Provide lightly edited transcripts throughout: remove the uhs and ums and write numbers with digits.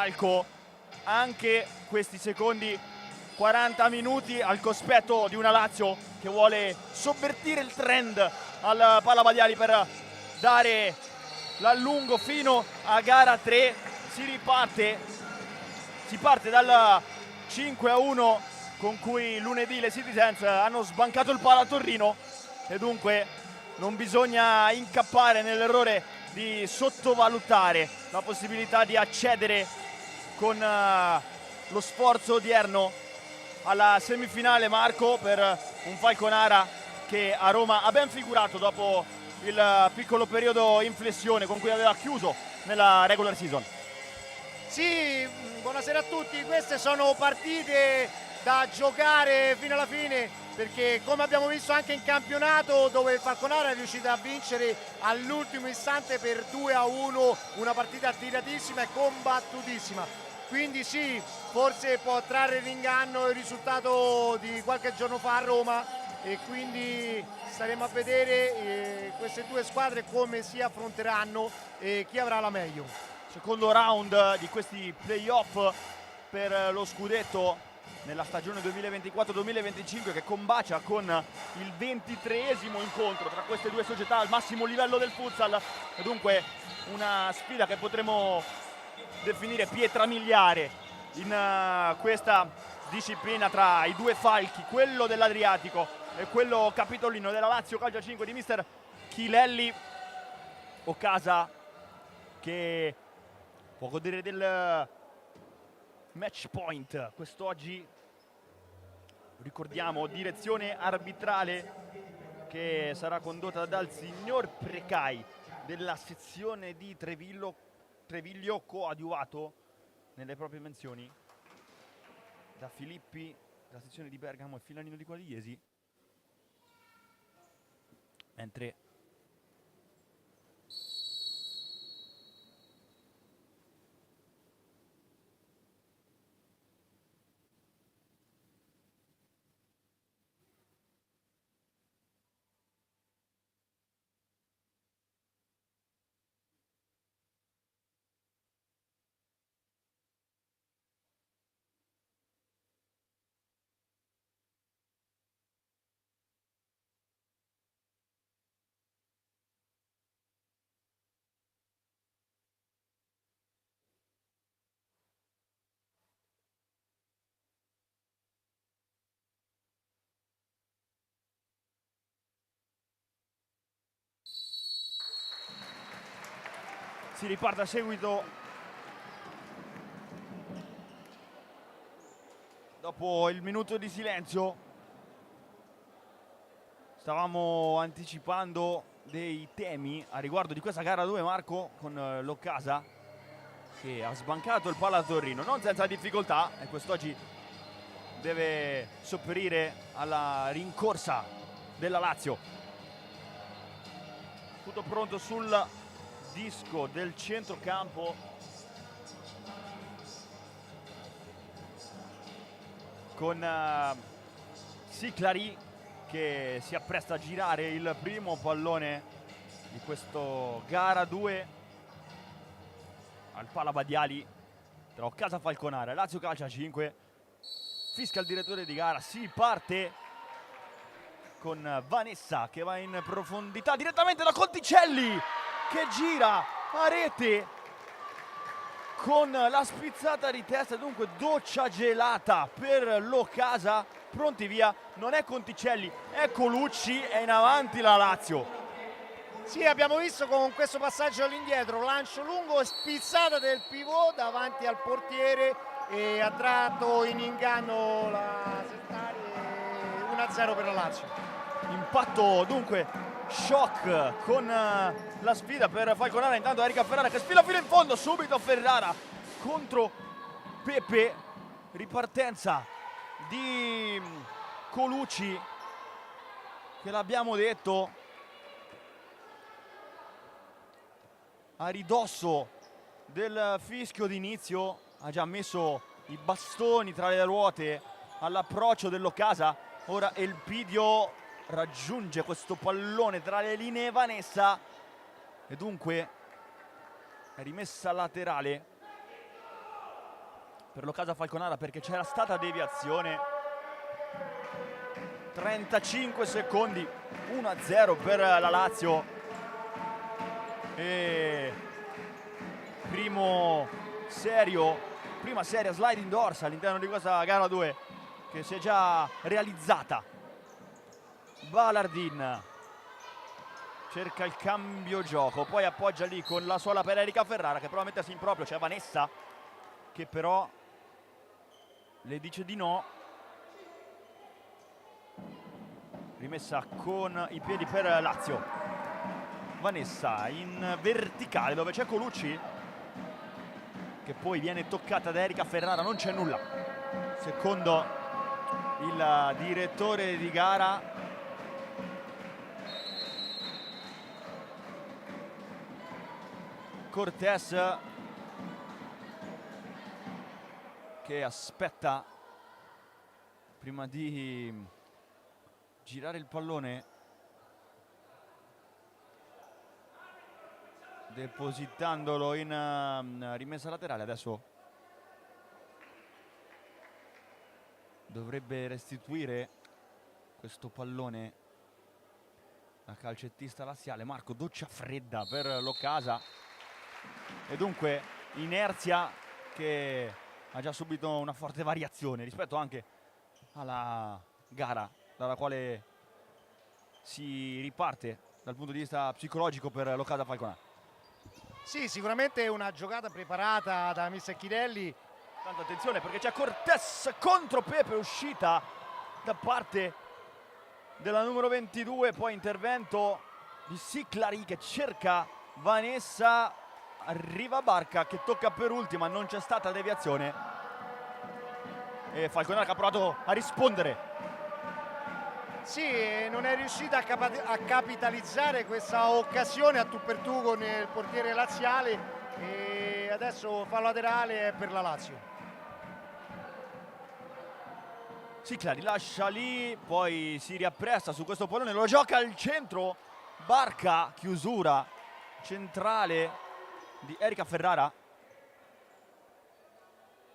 palco anche questi secondi 40 minuti al cospetto di una Lazio che vuole sovvertire il trend al Pala Badiali per dare l'allungo fino a gara 3. Si parte dal 5-1 con cui lunedì le Citizens hanno sbancato il Pala Torino e dunque non bisogna incappare nell'errore di sottovalutare la possibilità di accedere con lo sforzo odierno alla semifinale, Marco, per un Falconara che a Roma ha ben figurato dopo il piccolo periodo inflessione con cui aveva chiuso nella regular season. Sì, buonasera a tutti, queste sono partite da giocare fino alla fine, perché come abbiamo visto anche in campionato, dove il Falconara è riuscito a vincere all'ultimo istante per 2-1, una partita tiratissima e combattutissima. Quindi sì, forse può trarre in inganno il risultato di qualche giorno fa a Roma e quindi staremo a vedere queste due squadre come si affronteranno e chi avrà la meglio. Secondo round di questi playoff per lo scudetto nella stagione 2024-2025 che combacia con il 23esimo incontro tra queste due società al massimo livello del futsal, e dunque una sfida che potremo definire pietra miliare in questa disciplina tra i due falchi, quello dell'Adriatico e quello capitolino della Lazio Calcio 5 di mister Chilelli. Ocasa che può godere del match point quest'oggi, ricordiamo, direzione arbitrale che sarà condotta dal signor Precai della sezione di Treviglio, coadiuvato nelle proprie menzioni da Filippi della sezione di Bergamo e Filanino di Qualiesi, mentre si riparte a seguito dopo il minuto di silenzio. Stavamo anticipando dei temi a riguardo di questa gara 2, Marco, con l'Occasa che ha sbancato il Pala Torino non senza difficoltà e quest'oggi deve sopperire alla rincorsa della Lazio. Tutto pronto sul disco del centrocampo con Siclari che si appresta a girare il primo pallone di questo gara 2 al Pala Badiali tra Occasa Falconara e Lazio Calcio 5. Fischia il direttore di gara, si parte con Vanessa che va in profondità direttamente da Conticelli che gira a rete con la spizzata di testa, dunque doccia gelata per l'Occasa. Pronti via, non è Conticelli, è Colucci, è in avanti la Lazio. Sì, abbiamo visto con questo passaggio all'indietro, lancio lungo e spizzata del pivot davanti al portiere e ha tratto in inganno la Settari, 1-0 per la Lazio. Impatto dunque, shock con la sfida per Falconara. Intanto Erika Ferrara che sfila fino in fondo, subito Ferrara contro Pepe, ripartenza di Colucci che l'abbiamo detto a ridosso del fischio d'inizio ha già messo i bastoni tra le ruote all'approccio dell'Occasa. Ora Elpidio raggiunge questo pallone tra le linee Vanessa e dunque è rimessa laterale per l'Ocasa Falconara perché c'era stata deviazione. 35 secondi, 1-0 per la Lazio. E prima seria sliding doors all'interno di questa gara 2 che si è già realizzata. Balardin cerca il cambio gioco, poi appoggia lì con la suola per Erika Ferrara che prova a mettersi in proprio. C'è Vanessa che però le dice di no. Rimessa con i piedi per Lazio. Vanessa in verticale dove c'è Colucci che poi viene toccata da Erika Ferrara, non c'è nulla. Secondo il direttore di gara. Cortés che aspetta prima di girare il pallone, depositandolo in rimessa laterale. Adesso dovrebbe restituire questo pallone la calcettista laziale. Marco, doccia fredda per l'Ocasa e dunque inerzia che ha già subito una forte variazione rispetto anche alla gara dalla quale si riparte dal punto di vista psicologico per l'Ocasa Falconara. Sì, sicuramente è una giocata preparata da mister Chinelli. Tanta attenzione perché c'è Cortés contro Pepe, uscita da parte della numero 22, poi intervento di Siclari che cerca Vanessa, arriva Barca che tocca per ultima, non c'è stata deviazione e Falconara che ha provato a rispondere. Sì, non è riuscita a capitalizzare questa occasione a tu per tu con il portiere laziale e adesso fallo laterale è per la Lazio. Siclari lascia lì, poi si riappresta su questo pallone, lo gioca al centro. Barca, chiusura centrale di Erika Ferrara.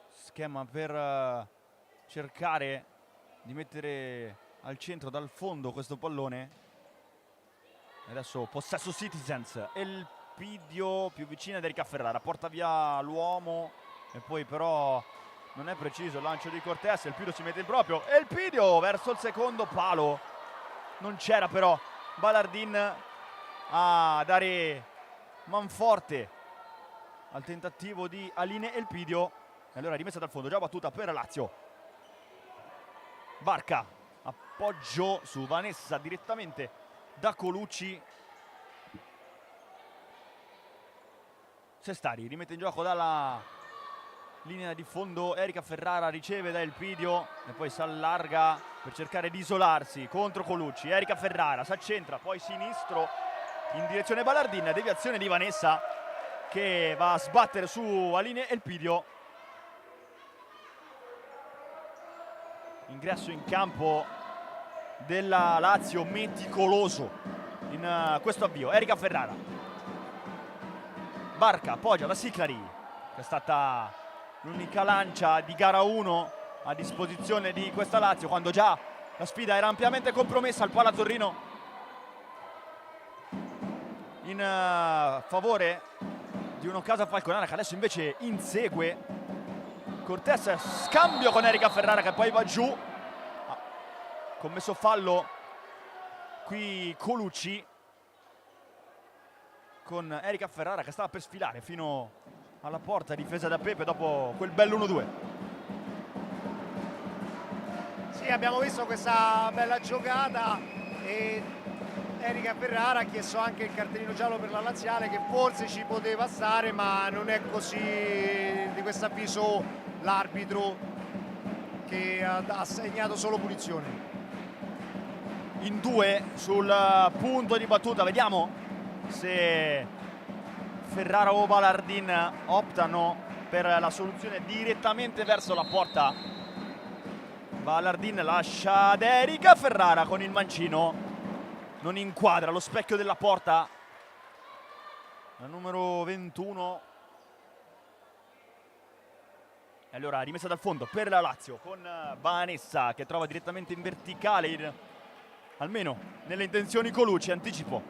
Schema per cercare di mettere al centro dal fondo questo pallone. Adesso possesso Citizens, Elpidio più vicina ad Erika Ferrara, porta via l'uomo e poi però non è preciso il lancio di Cortés. Elpidio si mette in proprio, Elpidio verso il secondo palo, non c'era però Balardin a dare manforte al tentativo di Aline Elpidio e allora rimessa dal fondo, già battuta per Lazio. Barca, appoggio su Vanessa direttamente da Colucci. Sestari rimette in gioco dalla linea di fondo, Erika Ferrara riceve da Elpidio e poi si allarga per cercare di isolarsi contro Colucci. Erika Ferrara si accentra, poi sinistro in direzione Balardin, deviazione di Vanessa che va a sbattere su Aline Elpidio. Ingresso in campo della Lazio meticoloso in questo avvio. Erika Ferrara, Barca appoggia da Siclari che è stata l'unica lancia di gara 1 a disposizione di questa Lazio quando già la sfida era ampiamente compromessa al Pala Torino in favore di un'Ocasa Falconara che adesso invece insegue. Cortés, scambio con Erika Ferrara che poi va giù, commesso fallo qui Colucci con Erika Ferrara che stava per sfilare fino alla porta difesa da Pepe dopo quel bel 1-2. Sì, abbiamo visto questa bella giocata e Erika Ferrara ha chiesto anche il cartellino giallo per la laziale che forse ci poteva stare, ma non è così di questo avviso l'arbitro che ha assegnato solo punizione. In due sul punto di battuta, vediamo se Ferrara o Balardin optano per la soluzione direttamente verso la porta. Balardin lascia ad Erika Ferrara con il mancino, non inquadra lo specchio della porta la numero 21 E allora rimessa dal fondo per la Lazio con Vanessa che trova direttamente in verticale, almeno nelle intenzioni Colucci, anticipo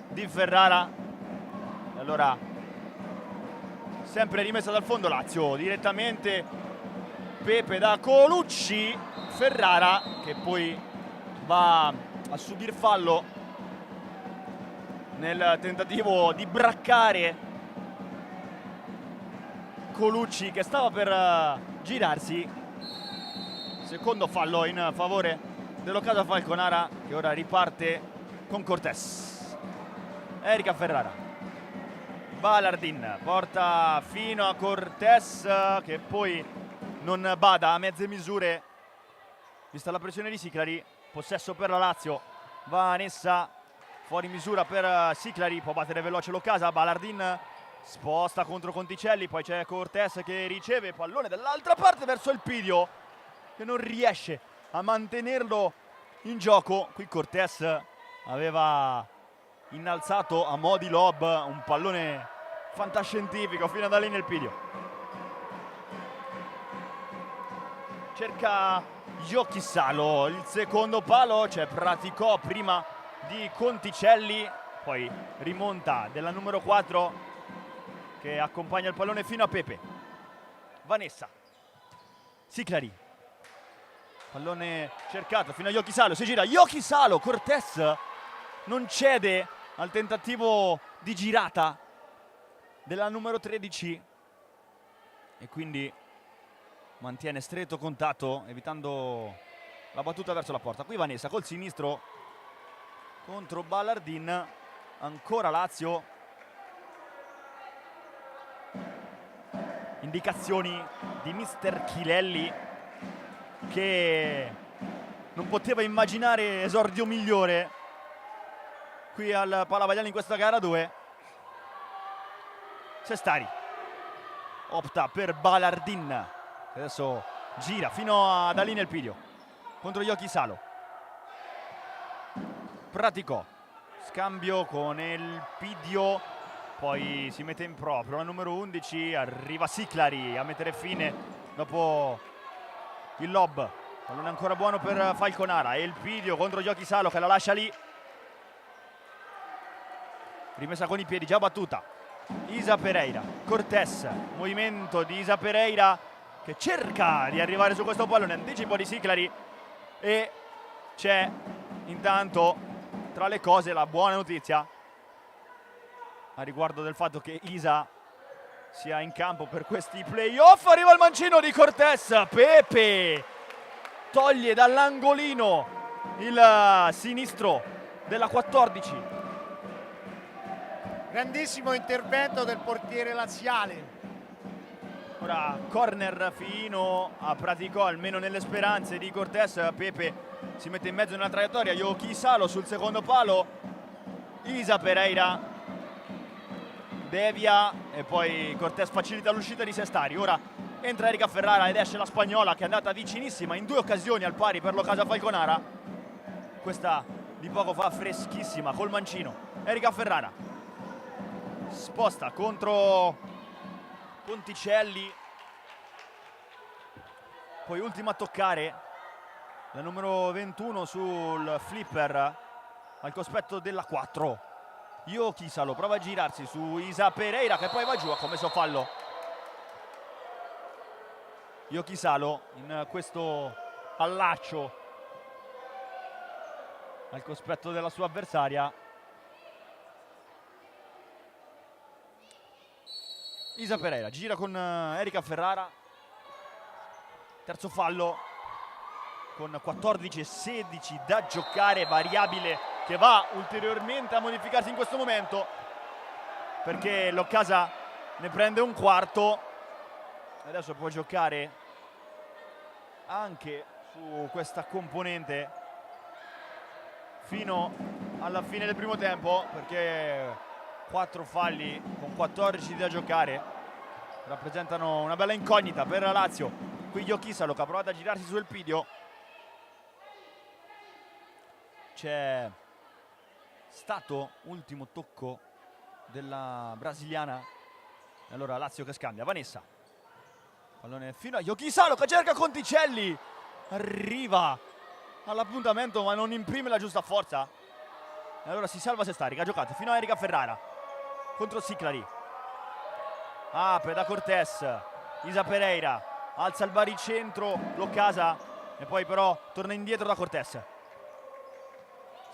di Ferrara. E allora sempre rimessa dal fondo Lazio, direttamente Pepe da Colucci, Ferrara che poi va a subire fallo nel tentativo di braccare Colucci che stava per girarsi. Secondo fallo in favore dell'Occasa Falconara che ora riparte con Cortés. Erika Ferrara, Balardin porta fino a Cortés che poi non bada a mezze misure vista la pressione di Siclari. Possesso per la Lazio, Vanessa fuori misura per Siclari, può battere veloce l'Occasa. Balardin sposta contro Conticelli, poi c'è Cortés che riceve pallone dall'altra parte verso il Pidio che non riesce a mantenerlo in gioco. Qui Cortés aveva innalzato a mo' di lob un pallone fantascientifico fino ad lì nel Pidio. Cerca Giochissalo, il secondo palo, c'è Praticò prima di Conticelli, poi rimonta della numero 4 che accompagna il pallone fino a Pepe. Vanessa, Siclari, pallone cercato fino a Giochissalo, si gira Giochissalo, Cortés non cede al tentativo di girata della numero 13 e quindi mantiene stretto contatto evitando la battuta verso la porta. Qui Vanessa col sinistro contro Balardin, ancora Lazio. Indicazioni di mister Chilelli che non poteva immaginare esordio migliore qui al Palavagliani in questa gara 2. Sestari opta per Balardin, adesso gira fino ad Aline Elpidio contro Giochissalo. Praticò, scambio con Elpidio, poi si mette in proprio la numero 11, arriva Siclari a mettere fine dopo il lob. Pallone ancora buono per Falconara, Elpidio contro Giochissalo che la lascia lì. Rimessa con i piedi, già battuta. Isa Pereira, Cortés, movimento di Isa Pereira che cerca di arrivare su questo pallone, anticipo di Siclari e c'è intanto tra le cose la buona notizia a riguardo del fatto che Isa sia in campo per questi playoff. Arriva il mancino di Cortés, Pepe toglie dall'angolino il sinistro della 14. Grandissimo intervento del portiere laziale. Ora corner fino a Praticò, almeno nelle speranze di Cortés. Pepe si mette in mezzo nella traiettoria, Giochissalo sul secondo palo, Isa Pereira devia e poi Cortés facilita l'uscita di Sestari. Ora entra Erika Ferrara ed esce la spagnola che è andata vicinissima in 2 occasioni al pari per l'Occasa Falconara. Questa di poco fa freschissima col mancino. Erika Ferrara sposta contro Conticelli, poi ultima a toccare la numero 21 sul flipper al cospetto della 4. Giochissalo prova a girarsi su Isa Pereira che poi va giù, ha commesso fallo. Giochissalo in questo allaccio al cospetto della sua avversaria. Isa Pereira gira con Erika Ferrara, terzo fallo con 14 e 16 da giocare, variabile che va ulteriormente a modificarsi in questo momento perché l'Occasa ne prende un quarto. Adesso può giocare anche su questa componente fino alla fine del primo tempo perché 4 falli con 14 da giocare rappresentano una bella incognita per la Lazio. Qui Giochissalo che ha provato a girarsi su Elpidio, c'è stato ultimo tocco della brasiliana e allora Lazio che scambia. Vanessa Pallone fino a Yokisalo che cerca Conticelli. Arriva all'appuntamento ma non imprime la giusta forza. E allora si salva Sestari che ha giocato fino a Erika Ferrara contro Siclari. Apre da Cortés. Isa Pereira alza il baricentro, Loccasa e poi però torna indietro da Cortés.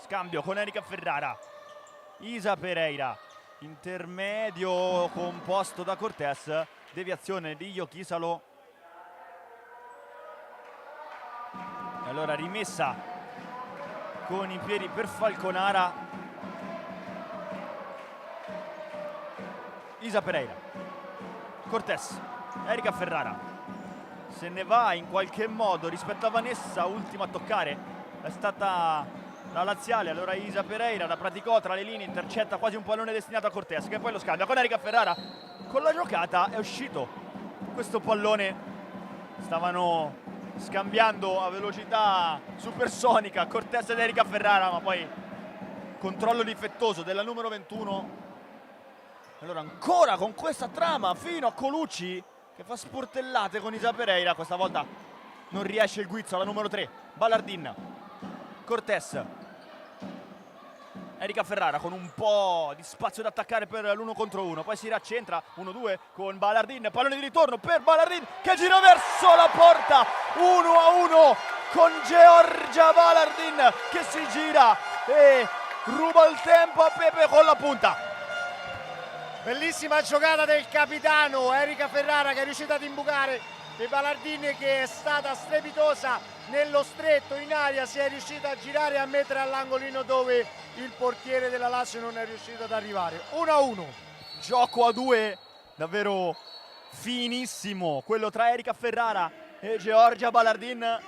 Scambio con Erika Ferrara. Isa Pereira, intermedio composto da Cortés, deviazione di Yokisalo. E allora rimessa con i piedi per Falconara. Isa Pereira, Cortés, Erika Ferrara. Se ne va in qualche modo rispetto a Vanessa, ultima a toccare è stata la laziale. Allora Isa Pereira la praticò tra le linee, intercetta quasi un pallone destinato a Cortés che poi lo scambia con Erika Ferrara. Con la giocata è uscito questo pallone, stavano scambiando a velocità supersonica Cortés ed Erika Ferrara, ma poi controllo difettoso della numero 21. Allora ancora con questa trama fino a Colucci che fa sportellate con Isa Pereira. Questa volta non riesce il guizzo alla numero 3, Ballardin. Cortés, Erika Ferrara con un po' di spazio da attaccare per l'1 contro 1, poi si raccentra 1-2 con Ballardin, pallone di ritorno per Ballardin che gira verso la porta. 1-1 con Giorgia Ballardin che si gira e ruba il tempo a Pepe con la punta. Bellissima giocata del capitano Erika Ferrara che è riuscita ad imbucare e Ballardin che è stata strepitosa nello stretto in aria, si è riuscita a girare e a mettere all'angolino dove il portiere della Lazio non è riuscito ad arrivare. 1-1. Gioco a due davvero finissimo quello tra Erika Ferrara e Giorgia Ballardin,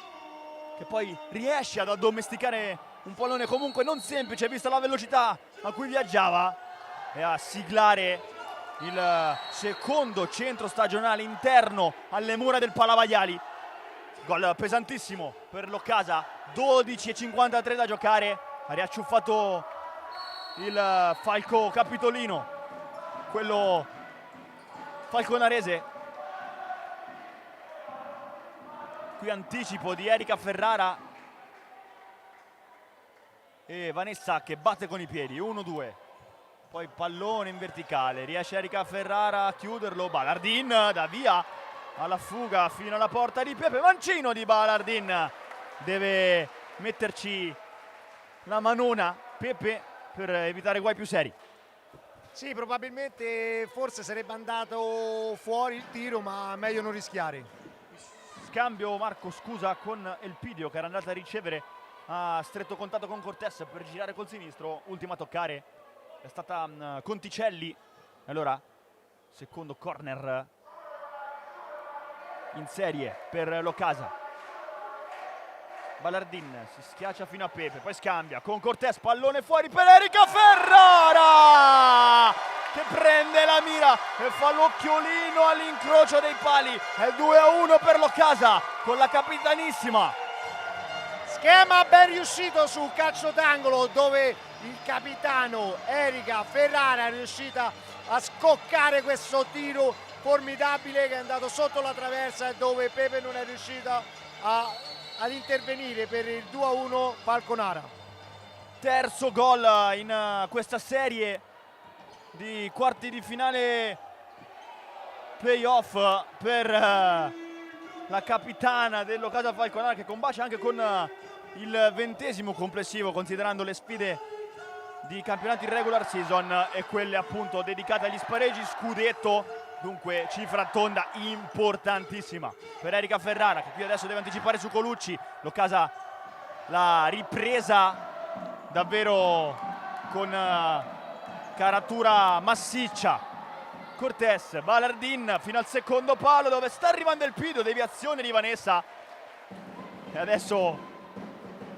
che poi riesce ad addomesticare un pallone comunque non semplice vista la velocità a cui viaggiava e a siglare il secondo centro stagionale interno alle mura del Palavaiali. Gol pesantissimo per Loccasa, 12:53 da giocare, ha riacciuffato il falco capitolino, quello falconarese. Qui anticipo di Erika Ferrara e Vanessa che batte con i piedi, 1-2. Poi pallone in verticale, riesce Erika Ferrara a chiuderlo, Ballardin da via alla fuga fino alla porta di Pepe. Mancino di Ballardin, deve metterci la manona Pepe per evitare guai più seri. Sì, probabilmente forse sarebbe andato fuori il tiro, ma meglio non rischiare. Scambio Marco, scusa, con Elpidio che era andato a ricevere, a stretto contatto con Cortés per girare col sinistro, ultima a toccare è stata Conticelli. Allora secondo corner in serie per Loccasa. Ballardin si schiaccia fino a Pepe, poi scambia con Cortés, pallone fuori per Erika Ferrara che prende la mira e fa l'occhiolino all'incrocio dei pali. È 2-1 per Loccasa con la capitanissima. Schema ben riuscito su calcio d'angolo dove il capitano Erika Ferrara è riuscita a scoccare questo tiro formidabile che è andato sotto la traversa e dove Pepe non è riuscita ad intervenire per il 2-1 Falconara. Terzo gol in questa serie di quarti di finale playoff per la capitana del Loccasa Falconara, che combacia anche con il 20° complessivo considerando le sfide di campionati regular season e quelle appunto dedicate agli spareggi scudetto. Dunque cifra tonda importantissima per Erika Ferrara che qui adesso deve anticipare su Colucci. Loccasa la ripresa davvero con caratura massiccia. Cortés, Ballardin fino al secondo palo dove sta arrivando il Pido, deviazione di Vanessa e adesso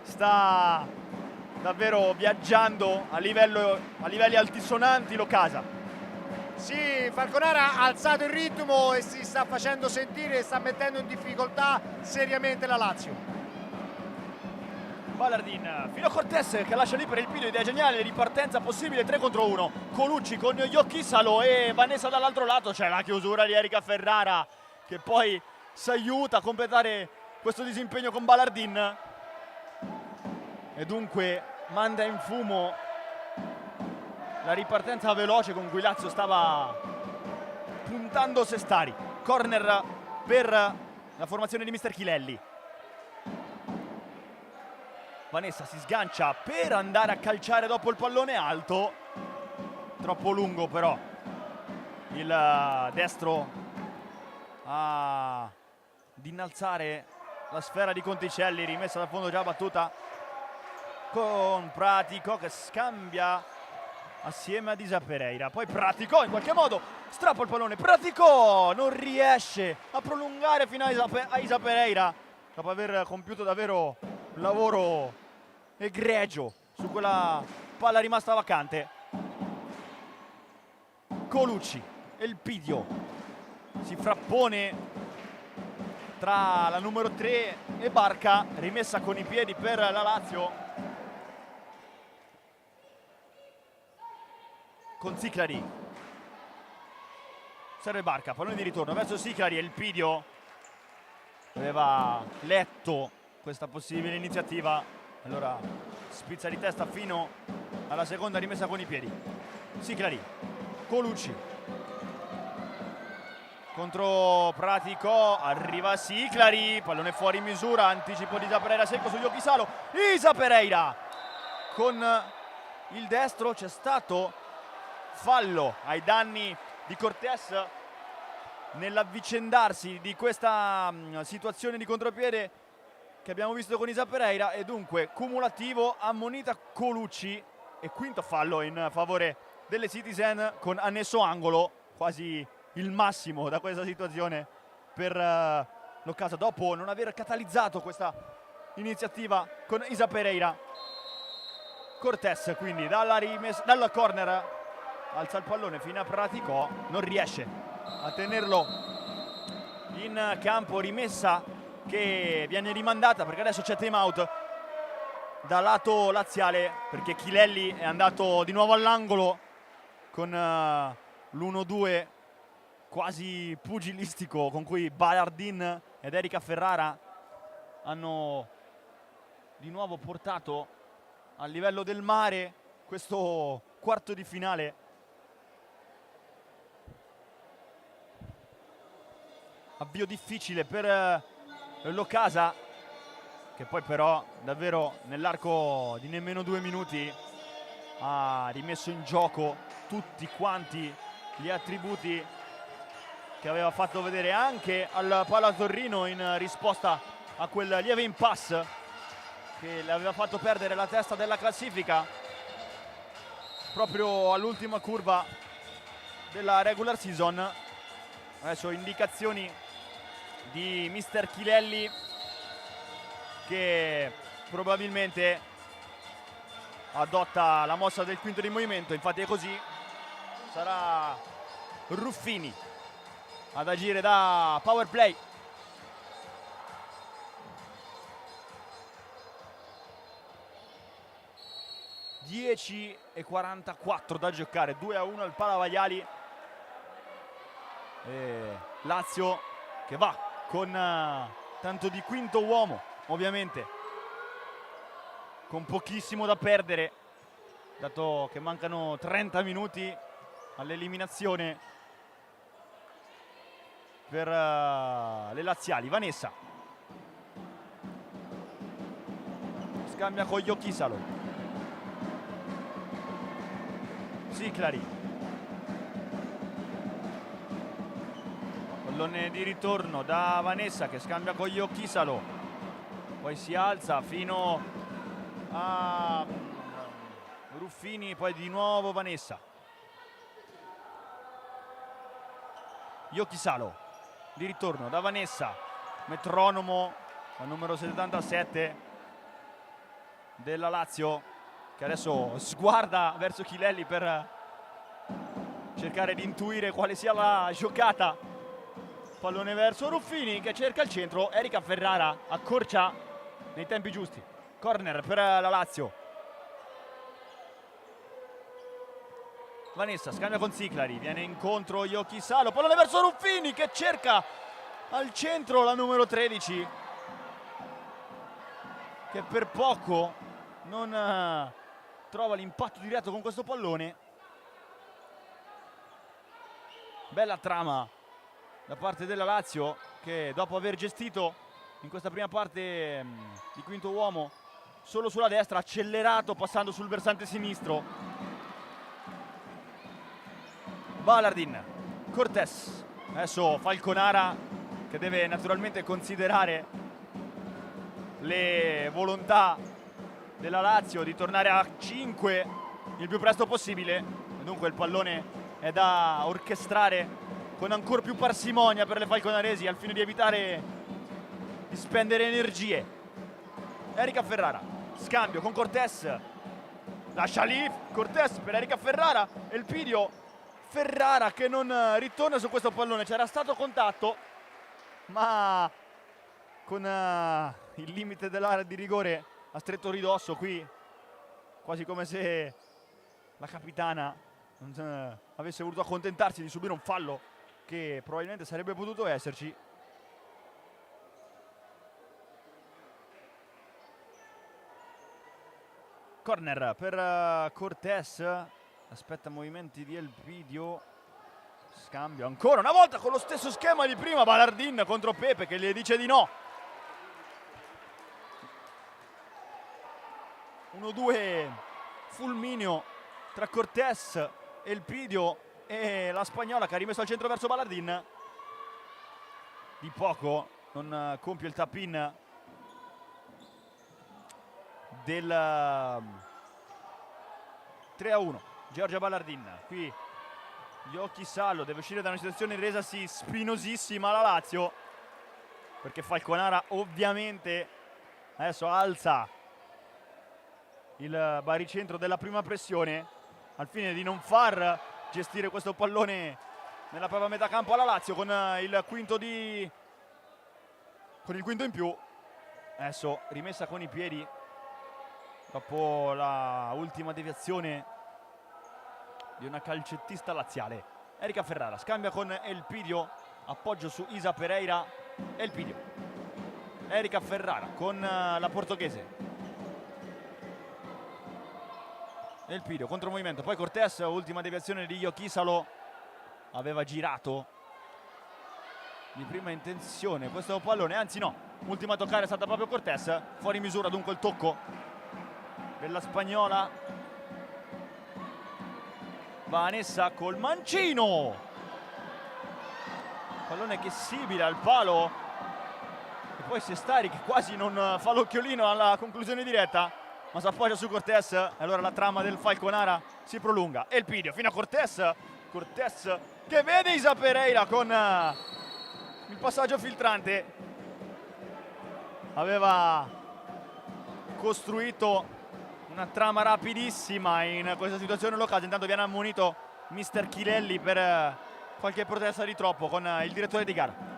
sta davvero viaggiando a livelli altisonanti Loccasa. Sì, Falconara ha alzato il ritmo e si sta facendo sentire e sta mettendo in difficoltà seriamente la Lazio. Ballardin fino a Cortés che lascia lì per il Pido, idea geniale, ripartenza possibile 3 contro 1. Colucci con Yokisalo e Vanessa dall'altro lato, c'è la chiusura di Erika Ferrara che poi si aiuta a completare questo disimpegno con Balardin e dunque manda in fumo la ripartenza veloce con cui Lazio stava puntando Sestari. Corner per la formazione di mister Chilelli. Vanessa si sgancia per andare a calciare dopo il pallone alto, troppo lungo però il destro ad innalzare la sfera di Conticelli, rimessa dal fondo già battuta con Pratico che scambia assieme a Isa Pereira. Poi Pratico in qualche modo strappa il pallone, Pratico non riesce a prolungare fino a Isa Pereira dopo aver compiuto davvero un lavoro egregio su quella palla rimasta vacante. Colucci e il Pidio si frappone tra la numero 3 e Barca, rimessa con i piedi per la Lazio con Siclari. Serve Barca, pallone di ritorno verso Siclari e il Pidio aveva letto questa possibile iniziativa, allora spizza di testa fino alla seconda rimessa con i piedi. Siclari, Colucci contro Pratico, arriva Siclari, pallone fuori misura, anticipo di Isa Pereira secco su Yoki Salo. Isa Pereira con il destro, c'è stato fallo ai danni di Cortés nell'avvicendarsi di questa situazione di contropiede che abbiamo visto con Isa Pereira e dunque cumulativo, ammonita Colucci e quinto fallo in favore delle Citizen con annesso angolo, quasi il massimo da questa situazione per l'Occasa dopo non aver catalizzato questa iniziativa con Isa Pereira. Cortés quindi dal corner alza il pallone fino a Pratico, non riesce a tenerlo in campo, rimessa che viene rimandata perché adesso c'è time out dal lato laziale perché Chilelli è andato di nuovo all'angolo con l'1-2 quasi pugilistico con cui Balardin ed Erika Ferrara hanno di nuovo portato a livello del mare questo quarto di finale. Avvio difficile per l'Occasa che poi però davvero nell'arco di nemmeno 2 minuti ha rimesso in gioco tutti quanti gli attributi che aveva fatto vedere anche al Pala Torino in risposta a quel lieve impasse che le aveva fatto perdere la testa della classifica proprio all'ultima curva della regular season. Adesso indicazioni di mister Chilelli che probabilmente adotta la mossa del quinto di movimento, infatti è così, sarà Ruffini ad agire da power play. (10:44) da giocare, 2-1 al Pala Vaiali e Lazio che va con tanto di quinto uomo, ovviamente con pochissimo da perdere dato che mancano 30 minuti all'eliminazione per le laziali. Vanessa scambia con Yoki Salo, Siclari, pallone di ritorno da Vanessa che scambia con Yoki Salo, poi si alza fino a Ruffini, poi di nuovo Vanessa. Yoki Salo di ritorno da Vanessa, metronomo al numero 77 della Lazio che adesso sguarda verso Chilelli per cercare di intuire quale sia la giocata. Pallone verso Ruffini che cerca il centro, Erika Ferrara accorcia nei tempi giusti. Corner per la Lazio. Vanessa scambia con Siclari, viene incontro Yoki Salo, pallone verso Ruffini che cerca al centro la numero 13, che per poco non trova l'impatto diretto con questo pallone. Bella trama da parte della Lazio, che dopo aver gestito in questa prima parte di quinto uomo solo sulla destra, ha accelerato passando sul versante sinistro. Balardin, Cortés, adesso Falconara, che deve naturalmente considerare le volontà della Lazio di tornare a 5 il più presto possibile, e dunque il pallone è da orchestrare con ancora più parsimonia per le falconaresi, al fine di evitare di spendere energie. Erika Ferrara, scambio con Cortés, lascia lì Cortés per Erika Ferrara, e il Pidio. Ferrara che non ritorna su questo pallone, c'era stato contatto, ma con il limite dell'area di rigore a stretto ridosso qui, quasi come se la capitana non avesse voluto accontentarsi di subire un fallo che probabilmente sarebbe potuto esserci. Corner per Cortés, aspetta movimenti di Elpidio, scambio ancora una volta con lo stesso schema di prima, Balardin contro Pepe che gli dice di no. 1-2 fulmineo tra Cortés e Elpidio, e la spagnola che ha rimesso al centro verso Balardin. Di poco non compie il tap-in del 3-1. Giorgia Balardin, qui Yoki Sallo deve uscire da una situazione resasi spinosissima alla Lazio, perché Falconara ovviamente adesso alza il baricentro della prima pressione al fine di non far gestire questo pallone nella propria metà campo alla Lazio con il quinto in più. Adesso rimessa con i piedi dopo la ultima deviazione di una calcettista laziale. Erika Ferrara scambia con Elpidio, appoggio su Isa Pereira. Elpidio, Erika Ferrara con la portoghese. Elpidio contro movimento, poi Cortés, ultima deviazione di Iochisalo, aveva girato di prima intenzione questo pallone, anzi no, ultima a toccare è stata proprio Cortés, fuori misura dunque il tocco della spagnola. Vanessa col mancino, pallone che sibila al palo e poi Sestari che quasi non fa l'occhiolino alla conclusione diretta, ma si appoggia su Cortés e allora la trama del Falconara si prolunga. E il Pidio fino a Cortés, Cortés che vede Isa Pereira con il passaggio filtrante, aveva costruito una trama rapidissima in questa situazione locale. Intanto viene ammonito mister Chilelli per qualche protesta di troppo con il direttore di gara.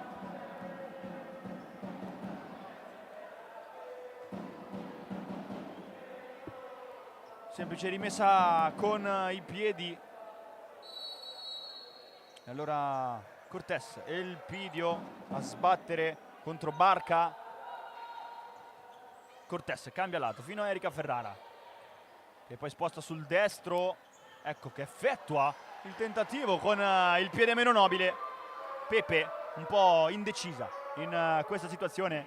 Semplice rimessa con i piedi. E allora Cortés e il Pidio a sbattere contro Barca. Cortés cambia lato fino a Erika Ferrara, che poi sposta sul destro. Ecco che effettua il tentativo con il piede meno nobile. Pepe un po' indecisa in questa situazione,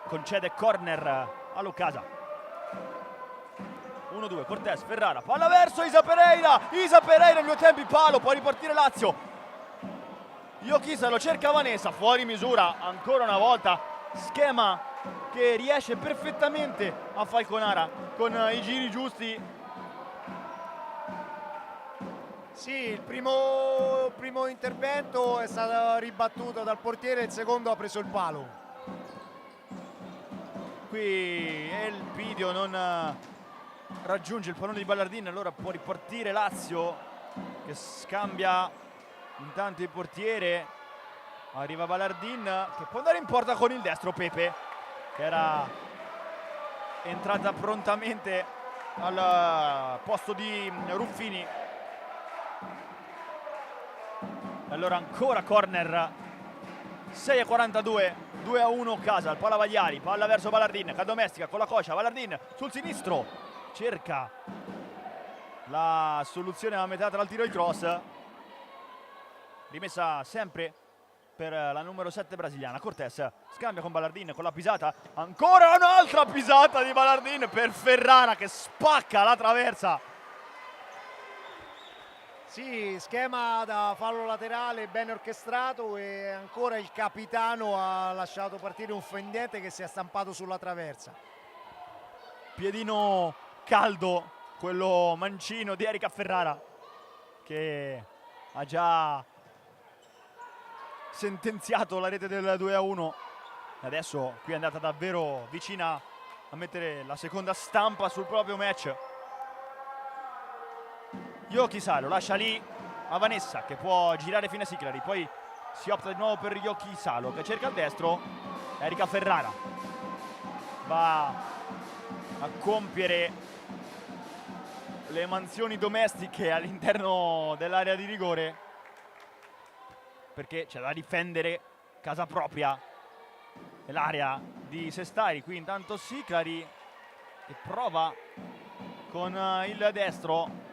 concede corner all'Ocasa. 1-2, Cortés, Ferrara, palla verso Isa Pereira in due tempi palo, può ripartire Lazio. Iochisalo lo cerca Vanessa, fuori misura ancora una volta, schema che riesce perfettamente a Falconara con i giri giusti. Sì, il primo intervento è stato ribattuto dal portiere, il secondo ha preso il palo. Qui Elpidio non raggiunge il pallone di Balardin, allora può ripartire Lazio che scambia intanto il portiere. Arriva Balardin che può andare in porta con il destro. Pepe che era entrata prontamente al posto di Ruffini. Allora ancora corner 6:42, 2-1 Casal, palla Vagliali, palla verso Ballardin, Cadomestica con la coscia, Ballardin sul sinistro, cerca la soluzione a metà tra il tiro e il cross, rimessa sempre per la numero 7 brasiliana. Cortés scambia con Ballardin con la pisata, ancora un'altra pisata di Ballardin per Ferrara che spacca la traversa. Sì, schema da fallo laterale ben orchestrato e ancora il capitano ha lasciato partire un fendente che si è stampato sulla traversa. Piedino caldo, quello mancino di Erika Ferrara, che ha già sentenziato la rete del 2-1. Adesso qui è andata davvero vicina a mettere la seconda stampa sul proprio match. Yoki Salo lascia lì a Vanessa che può girare fino a Siclari, poi si opta di nuovo per Yoki Salo che cerca il destro. Erika Ferrara va a compiere le mansioni domestiche all'interno dell'area di rigore, perché c'è da difendere casa propria nell'area di Sestari. Qui intanto Siclari che prova con il destro,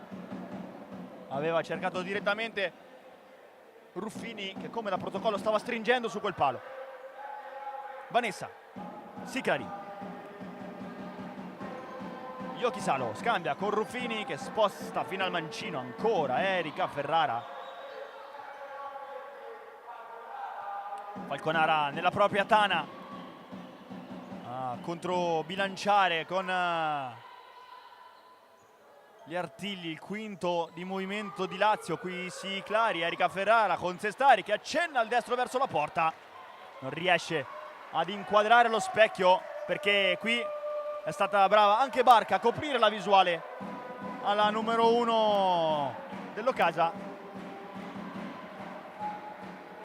aveva cercato direttamente Ruffini che come da protocollo stava stringendo su quel palo. Vanessa, Siclari, Yoki Salo scambia con Ruffini che sposta fino al mancino, ancora Erika Ferrara. Falconara nella propria tana a controbilanciare con gli artigli, il quinto di movimento di Lazio. Qui Siclari, Erika Ferrara con Sestari che accenna al destro verso la porta, non riesce ad inquadrare lo specchio perché qui è stata brava anche Barca a coprire la visuale alla numero 1 dell'Ocasa,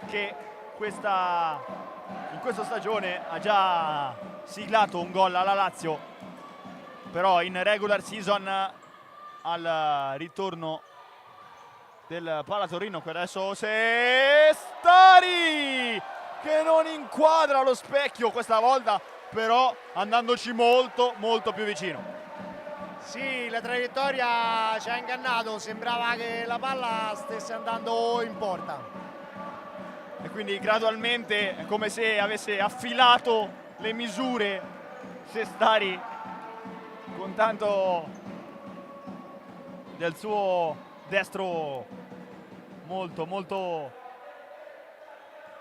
che in questa stagione ha già siglato un gol alla Lazio, però in regular season al ritorno del Pala Torino. Qui adesso Sestari che non inquadra lo specchio questa volta, però andandoci molto più vicino. Sì, la traiettoria ci ha ingannato, sembrava che la palla stesse andando in porta. E quindi gradualmente è come se avesse affilato le misure Sestari con tanto del suo destro molto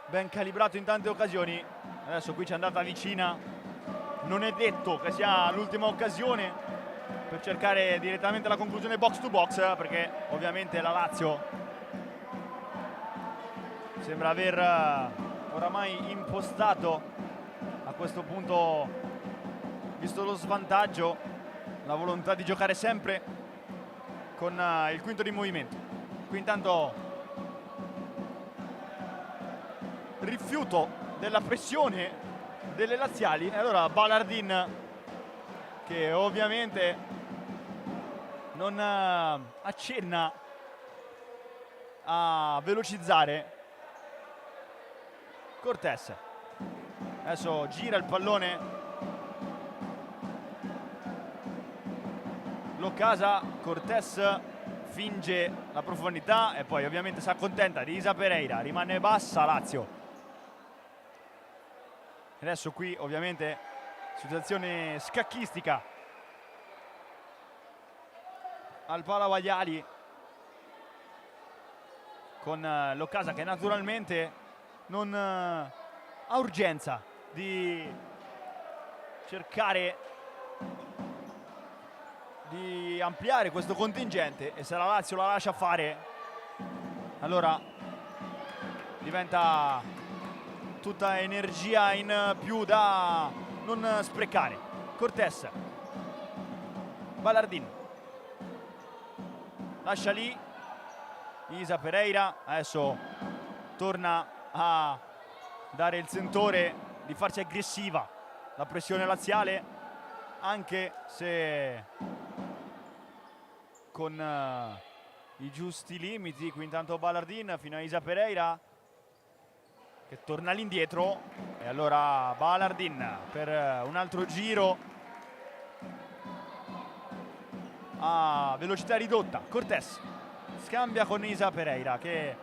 ben calibrato in tante occasioni. Adesso qui ci è andata vicina, non è detto che sia l'ultima occasione per cercare direttamente la conclusione box to box, perché ovviamente la Lazio sembra aver oramai impostato a questo punto, visto lo svantaggio, la volontà di giocare sempre con il quinto di movimento. Qui intanto rifiuto della pressione delle laziali e allora Ballardin che ovviamente non accenna a velocizzare. Cortés adesso gira il pallone, l'Ocasa, Cortés finge la profondità e poi ovviamente si accontenta di Isa Pereira, rimane bassa Lazio. Adesso qui ovviamente situazione scacchistica al Pala Vagliali con l'Ocasa che naturalmente non ha urgenza di cercare di ampliare questo contingente, e se la Lazio la lascia fare allora diventa tutta energia in più da non sprecare. Cortés, Ballardin lascia lì Isa Pereira, adesso torna a dare il sentore di farsi aggressiva la pressione laziale, anche se con i giusti limiti. Qui intanto Ballardin fino a Isa Pereira che che torna all'indietro, e allora Balardin per un altro giro a velocità ridotta. Cortés scambia con Isa Pereira, che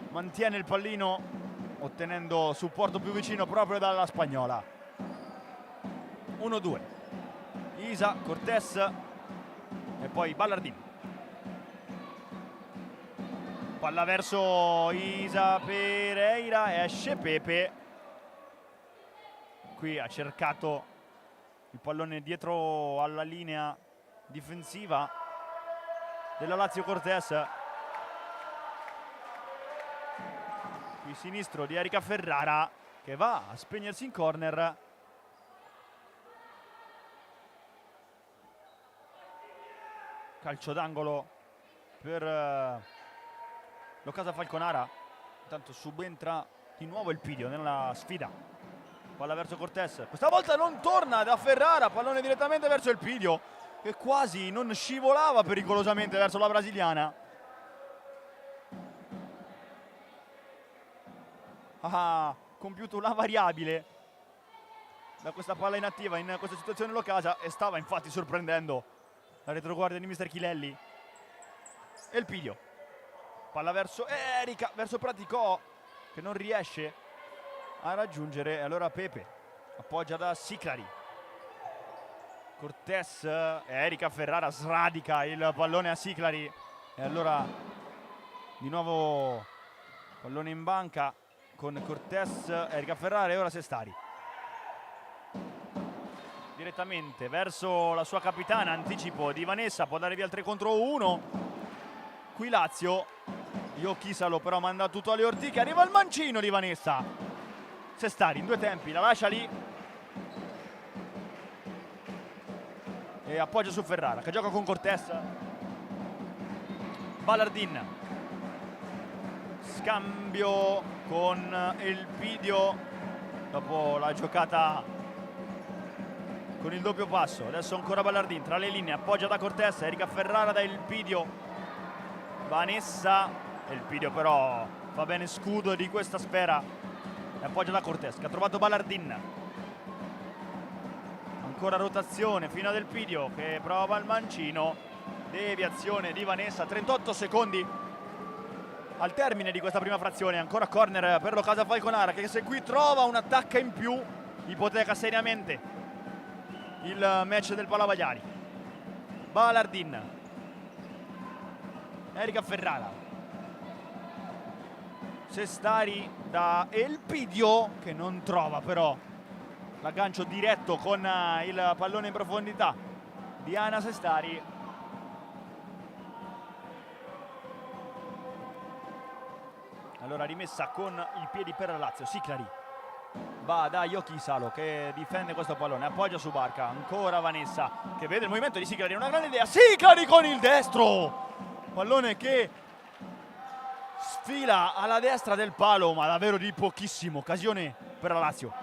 mantiene il pallino ottenendo supporto più vicino proprio dalla spagnola. 1-2, Isa, Cortés e poi Balardin. Palla verso Isa Pereira, esce Pepe. Qui ha cercato il pallone dietro alla linea difensiva della Lazio Cortés. Qui sinistro di Erika Ferrara, che va a spegnersi in corner. Calcio d'angolo per l'Ocasa Falconara. Intanto subentra di nuovo il Pidio nella sfida. Palla verso Cortés, questa volta non torna da Ferrara, pallone direttamente verso il Pidio, che quasi non scivolava pericolosamente verso la brasiliana. Ha compiuto una variabile da questa palla inattiva in questa situazione l'Ocasa, e stava infatti sorprendendo la retroguardia di Mister Chilelli. E il Pidio, palla verso Erika, verso Praticò, che non riesce a raggiungere, e allora Pepe appoggia da Siclari. Cortés e Erika Ferrara sradica il pallone a Siclari, e allora di nuovo pallone in banca con Cortés, Erika Ferrara e ora Sestari. Direttamente verso la sua capitana, anticipo di Vanessa, può dare via il 3 contro 1. Qui Lazio, Iochisalo però manda tutto alle ortiche, arriva il mancino di Vanessa. Sestari in due tempi, la lascia lì e appoggia su Ferrara, che gioca con Cortés. Balardin, scambio con il Pidio dopo la giocata con il doppio passo. Adesso ancora Balardin tra le linee, appoggia da Cortés, Erika Ferrara da il Pidio, Vanessa, e il Pidio però fa bene scudo di questa sfera e appoggia da Cortés, che ha trovato Balardin. Ancora rotazione fino a del Pidio, che prova il mancino, deviazione di Vanessa. 38 secondi al termine di questa prima frazione, ancora corner per l'Ocasa Falconara, che se qui trova un attacco in più ipoteca seriamente il match del Palavagliari. Balardin, Erika Ferrara, Sestari da Elpidio, che non trova però l'aggancio diretto con il pallone in profondità di Ana Sestari. Allora rimessa con i piedi per la Lazio. Siclari va da Iochisalo, che difende questo pallone, appoggia su Barca, ancora Vanessa, che vede il movimento di Siclari, una grande idea, Siclari con il destro, pallone che sfila alla destra del palo, ma davvero di pochissimo, occasione per la Lazio.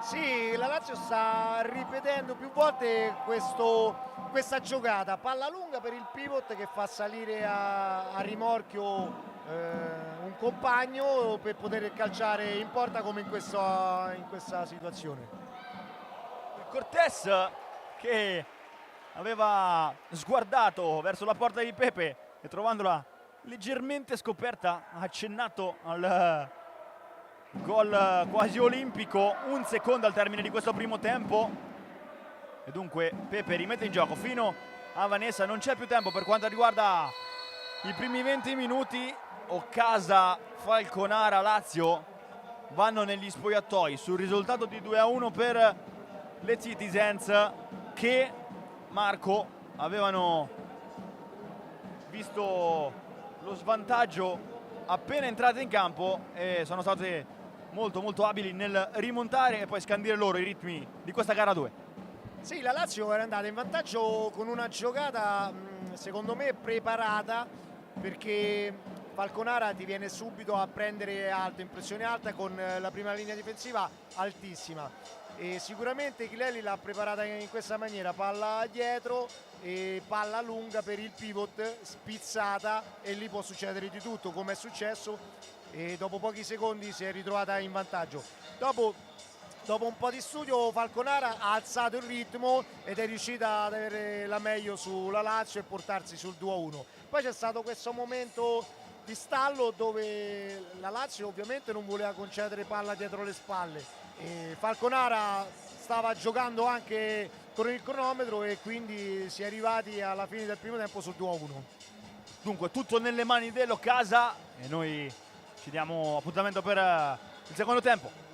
Sì, la Lazio sta ripetendo più volte questa giocata, palla lunga per il pivot che fa salire a rimorchio un compagno per poter calciare in porta, come in questa situazione. Cortés, che aveva sguardato verso la porta di Pepe e trovandola leggermente scoperta ha accennato al gol quasi olimpico, un secondo al termine di questo primo tempo, e dunque Pepe rimette in gioco fino a Vanessa. Non c'è più tempo per quanto riguarda i primi 20 minuti. Ocasa Falconara Lazio vanno negli spogliatoi sul risultato di 2-1 per le Citizens, che Marco avevano visto lo svantaggio appena entrate in campo e sono state molto abili nel rimontare e poi scandire loro i ritmi di questa gara 2. Sì, la Lazio era andata in vantaggio con una giocata secondo me preparata, perché Falconara ti viene subito a prendere alto, in pressione alta, con la prima linea difensiva altissima, e sicuramente Chilelli l'ha preparata in questa maniera: palla dietro e palla lunga per il pivot, spizzata, e lì può succedere di tutto, come è successo e dopo pochi secondi si è ritrovata in vantaggio. Dopo un po' di studio Falconara ha alzato il ritmo ed è riuscita ad avere la meglio sulla Lazio e portarsi sul 2-1. Poi c'è stato questo momento di stallo dove la Lazio ovviamente non voleva concedere palla dietro le spalle e Falconara stava giocando anche con il cronometro e quindi si è arrivati alla fine del primo tempo sul 2-1. Dunque tutto nelle mani dello Casa e noi ci diamo appuntamento per il secondo tempo.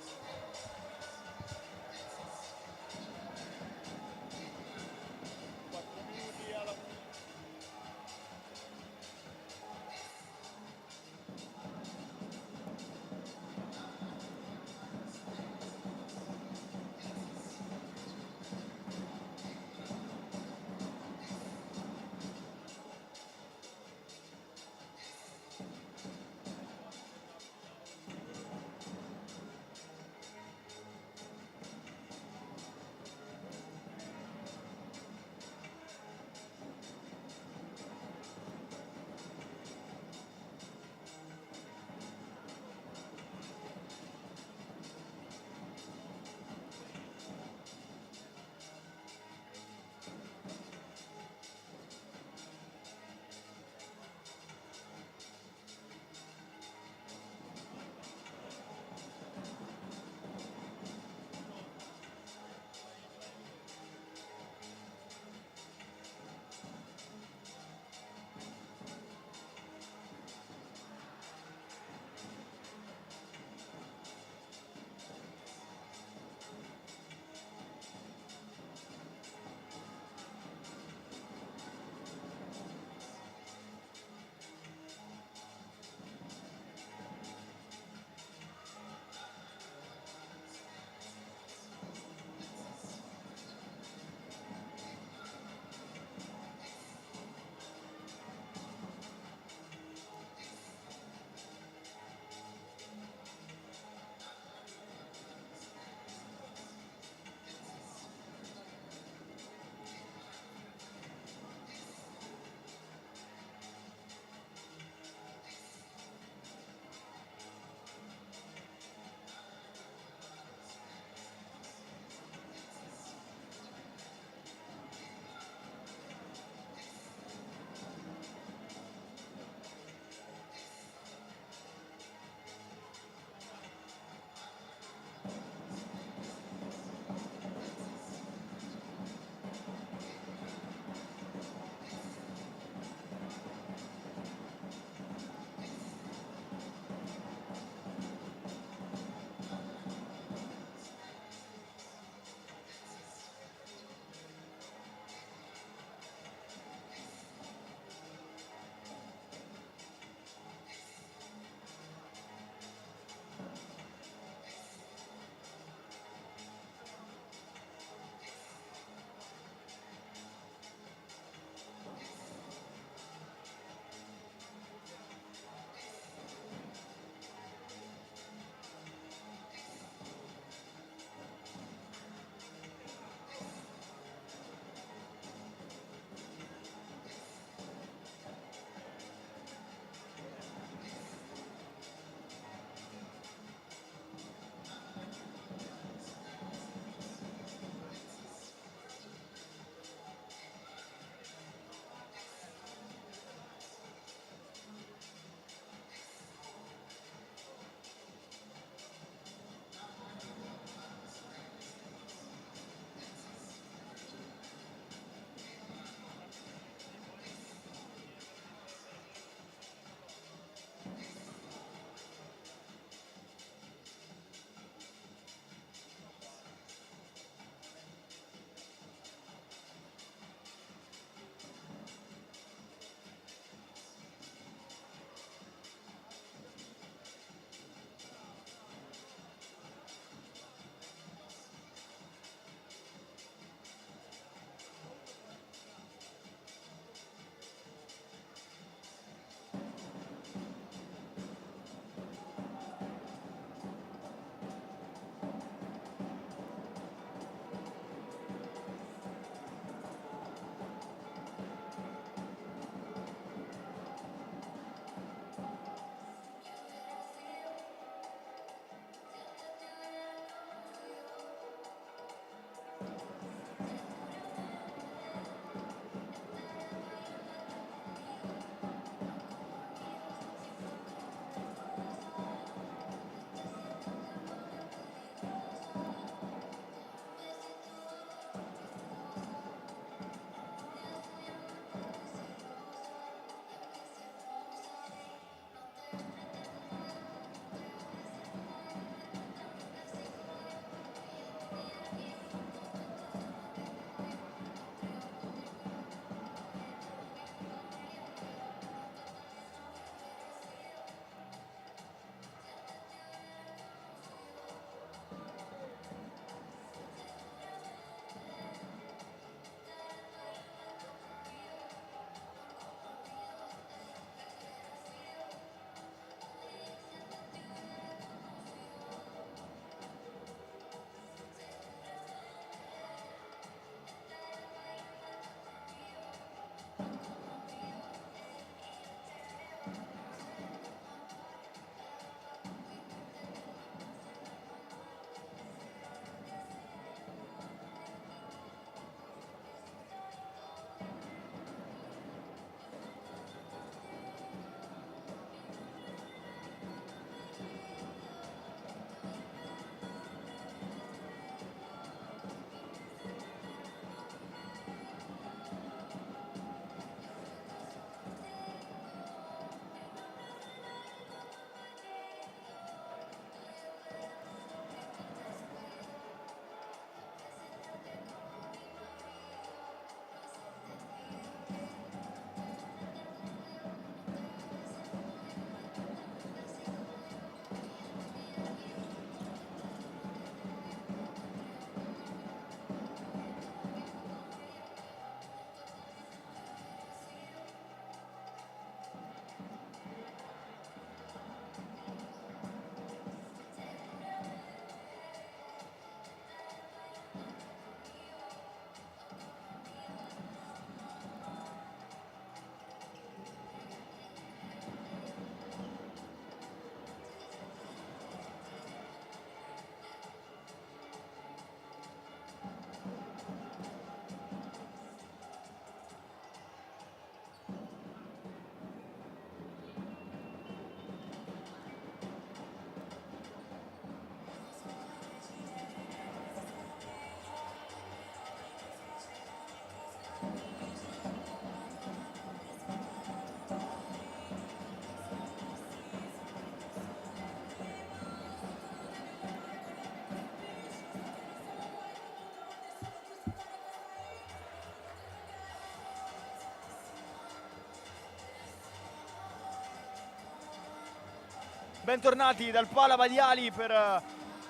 Bentornati dal Pala Vadiali per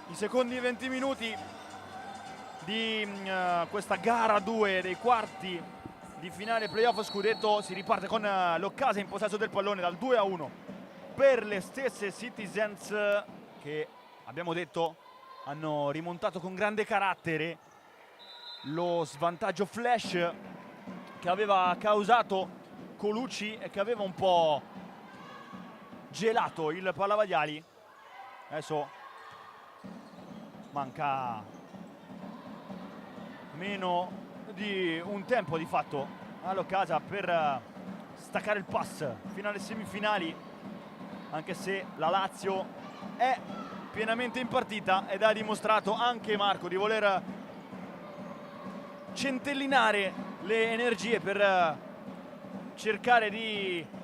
i secondi 20 minuti di questa gara 2 dei quarti di finale playoff scudetto. Si riparte con l'Occasa in possesso del pallone dal 2-1 per le stesse Citizens, che abbiamo detto hanno rimontato con grande carattere lo svantaggio flash che aveva causato Colucci e che aveva un po' gelato il Pala Vadiali. Adesso manca meno di un tempo di fatto all'Occasa per staccare il pass fino alle semifinali, anche se la Lazio è pienamente in partita ed ha dimostrato anche Marco di voler centellinare le energie per cercare di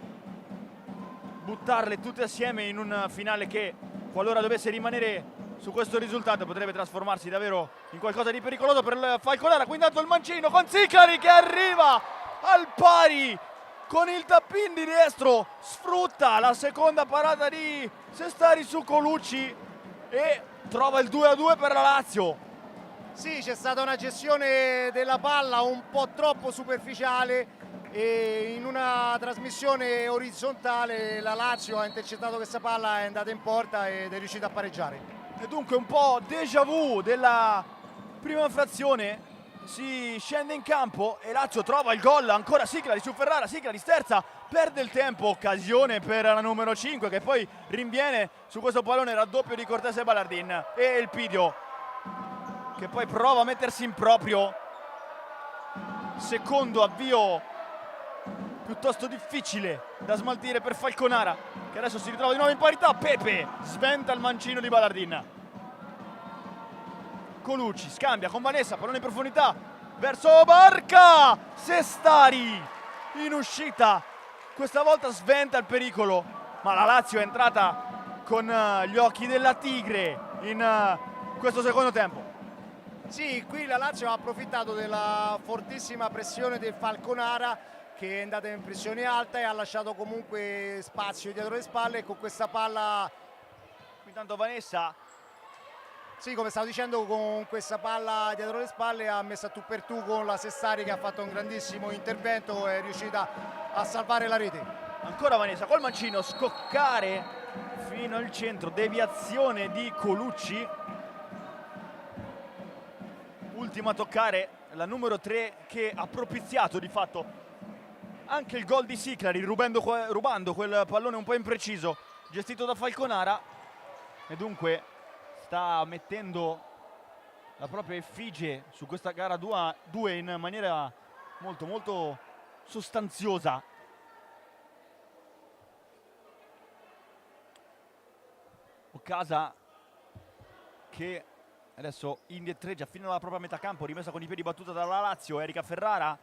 buttarle tutte assieme in un finale che, qualora dovesse rimanere su questo risultato, potrebbe trasformarsi davvero in qualcosa di pericoloso per il Falconara. Qui intanto il mancino con Siclari che arriva al pari con il tappin di destro, sfrutta la seconda parata di Sestari su Colucci e trova il 2-2 per la Lazio. Sì, c'è stata una gestione della palla un po' troppo superficiale e in una trasmissione orizzontale la Lazio ha intercettato questa palla, è andata in porta ed è riuscita a pareggiare. E dunque un po' déjà vu della prima frazione, si scende in campo e Lazio trova il gol, ancora Siclari su Ferrara, Siclari sterza, perde il tempo, occasione per la numero 5 che poi rinviene su questo pallone, raddoppio di Cortese e Ballardin e il Pidio che poi prova a mettersi in proprio. Secondo avvio piuttosto difficile da smaltire per Falconara, che adesso si ritrova di nuovo in parità. Pepe sventa il mancino di Ballardin. Colucci scambia con Vanessa, pallone in profondità verso Barca. Sestari in uscita, questa volta sventa il pericolo, ma la Lazio è entrata con gli occhi della tigre in questo secondo tempo. Sì, qui la Lazio ha approfittato della fortissima pressione del Falconara, che è andata in pressione alta e ha lasciato comunque spazio dietro le spalle, e con questa palla, Intanto Vanessa, sì, come stavo dicendo, con questa palla dietro le spalle ha messo a tu per tu con la Sestari, che ha fatto un grandissimo intervento e è riuscita a salvare la rete. ancora Vanessa col mancino, scoccare fino al centro, deviazione di Colucci. Ultima a toccare la numero 3, che ha propiziato di fatto anche il gol di Siclari, rubando quel pallone un po' impreciso gestito da Falconara, e dunque sta mettendo la propria effigie su questa gara 2 in maniera molto molto sostanziosa. Occasa che adesso indietreggia fino alla propria metà campo, rimessa con i piedi battuta dalla Lazio. Erika Ferrara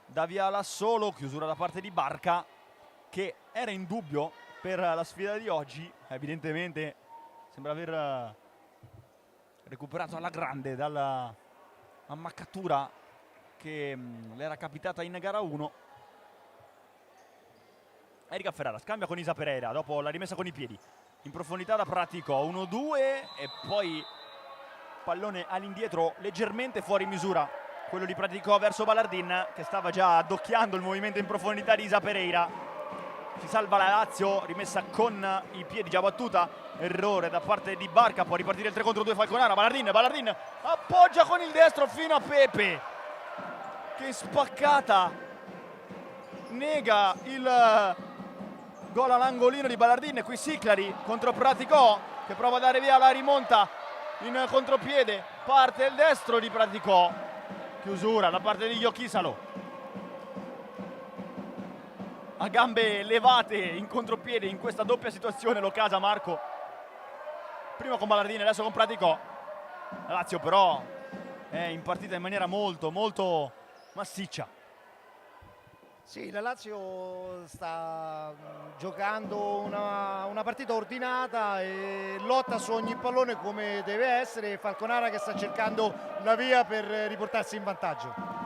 dà via la solo, chiusura da parte di Barca, che era in dubbio per la sfida di oggi. Evidentemente sembra aver recuperato alla grande dalla ammaccatura che le era capitata in gara 1. Erika Ferrara scambia con Isa Pereira dopo la rimessa con i piedi in profondità da Pratico, 1-2 e poi pallone all'indietro leggermente fuori misura, quello di Pratico verso Ballardin, che stava già addocchiando il movimento in profondità di Isa Pereira. Si salva la Lazio, rimessa con i piedi, già battuta, errore da parte di Barca, può ripartire il 3 contro 2 Falconara. Ballardin appoggia con il destro fino a Pepe, che spaccata nega il gol all'angolino di Ballardin. E qui Siclari contro Praticò, che prova a dare via la rimonta in contropiede, parte il destro di Praticò, chiusura da parte di Iochisalo, a gambe levate in contropiede in questa doppia situazione l'Occasa. Marco prima con Ballardin, adesso con Praticò. La Lazio però è in partita in maniera molto molto massiccia. Sì, la Lazio sta giocando una partita ordinata e lotta su ogni pallone come deve essere. Falconara che sta cercando la via per riportarsi in vantaggio.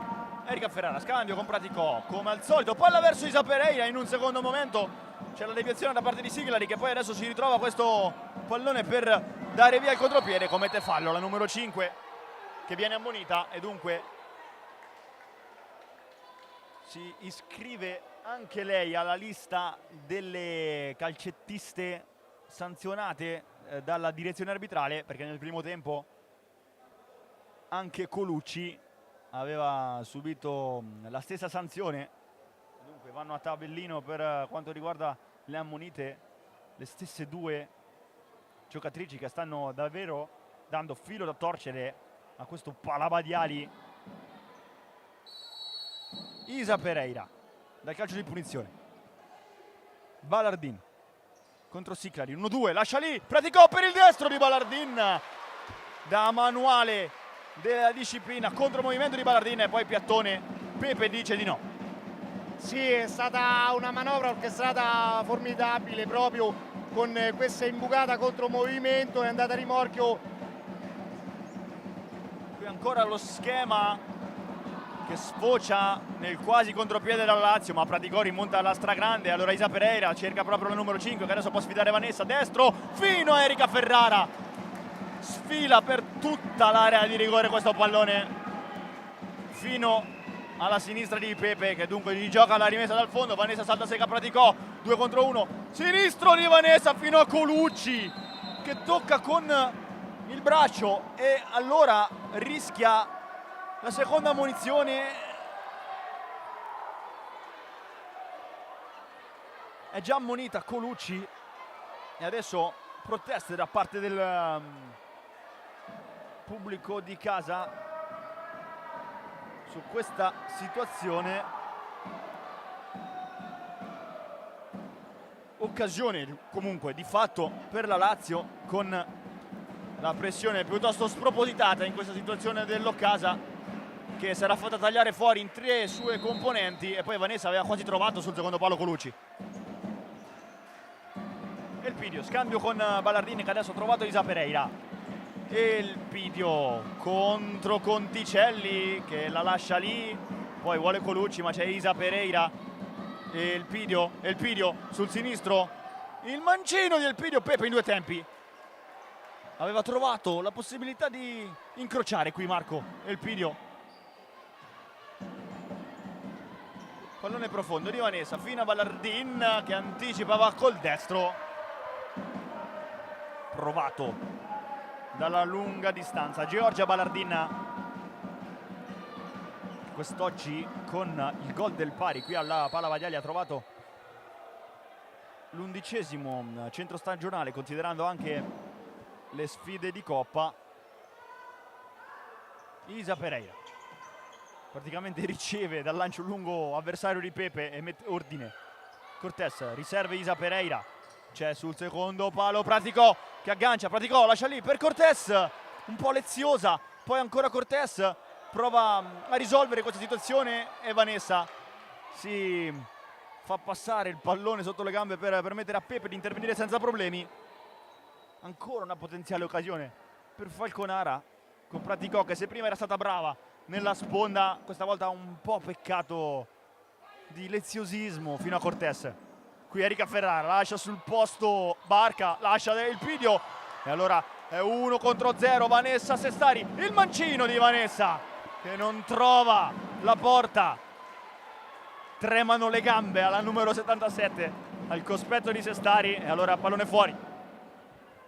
Erika Ferrara, scambio con Praticò, come al solito, palla verso Isa Pereira in un secondo momento. c'è la deviazione da parte di Siglari, che poi adesso si ritrova questo pallone per dare via il contropiede, commette fallo la numero 5 che viene ammonita e dunque si iscrive anche lei alla lista delle calcettiste sanzionate dalla direzione arbitrale, perché nel primo tempo anche Colucci aveva subito la stessa sanzione. Dunque vanno a tabellino per quanto riguarda le ammonite le stesse due giocatrici che stanno davvero dando filo da torcere a questo Palabadiali. Isa Pereira dal calcio di punizione, Balardin contro Siclari, 1-2, lascia lì, praticò per il destro di Balardin da manuale della disciplina, contro movimento di Balardin e poi piattone. Pepe dice di no. Sì, è stata una manovra orchestrata formidabile, proprio con questa imbucata contro movimento, è andata a rimorchio. Qui ancora lo schema che sfocia nel quasi contropiede dalla Lazio, ma Praticò rimonta alla stragrande. Allora Isa Pereira cerca proprio la numero 5 che adesso può sfidare Vanessa, destro fino a Erika Ferrara, sfila per tutta l'area di rigore questo pallone fino alla sinistra di Pepe, che dunque gli gioca la rimessa dal fondo. Vanessa salta secca Praticò, 2 contro 1, sinistro di Vanessa fino a Colucci che tocca con il braccio e allora rischia la seconda ammonizione. È già ammonita Colucci e adesso proteste da parte del pubblico di casa su questa situazione. Occasione comunque di fatto per la Lazio, con la pressione piuttosto spropositata in questa situazione dell'Occasa, che sarà fatta tagliare fuori in 3 sue componenti e poi Vanessa aveva quasi trovato sul secondo palo Colucci. Elpidio, scambio con Ballardini che adesso ha trovato Isa Pereira. Elpidio contro Conticelli che la lascia lì, poi vuole Colucci ma c'è Isa Pereira. Elpidio sul sinistro, il mancino di Elpidio. Pepe in 2 tempi aveva trovato la possibilità di incrociare qui Marco Elpidio. Pallone profondo di Vanessa fino a Ballardin che anticipava col destro, provato dalla lunga distanza. Giorgia Ballardin quest'oggi con il gol del pari qui alla Palabadiali ha trovato l'11° centro stagionale, considerando anche le sfide di Coppa. Isa Pereira praticamente riceve dal lancio lungo avversario di Pepe e mette ordine. Cortés riserve Isa Pereira, c'è sul secondo palo Praticò che aggancia, Praticò lascia lì per Cortés, un po' leziosa, poi ancora Cortés prova a risolvere questa situazione e Vanessa si fa passare il pallone sotto le gambe per permettere a Pepe di intervenire senza problemi. Ancora una potenziale occasione per Falconara con Praticò che se prima era stata brava nella sponda, questa volta un po' peccato di leziosismo fino a Cortés. Qui Erika Ferrara lascia sul posto Barca, lascia Elpidio e allora è 1 contro 0. Vanessa Sestari, il mancino di Vanessa che non trova la porta, tremano le gambe alla numero 77 al cospetto di Sestari e allora pallone fuori.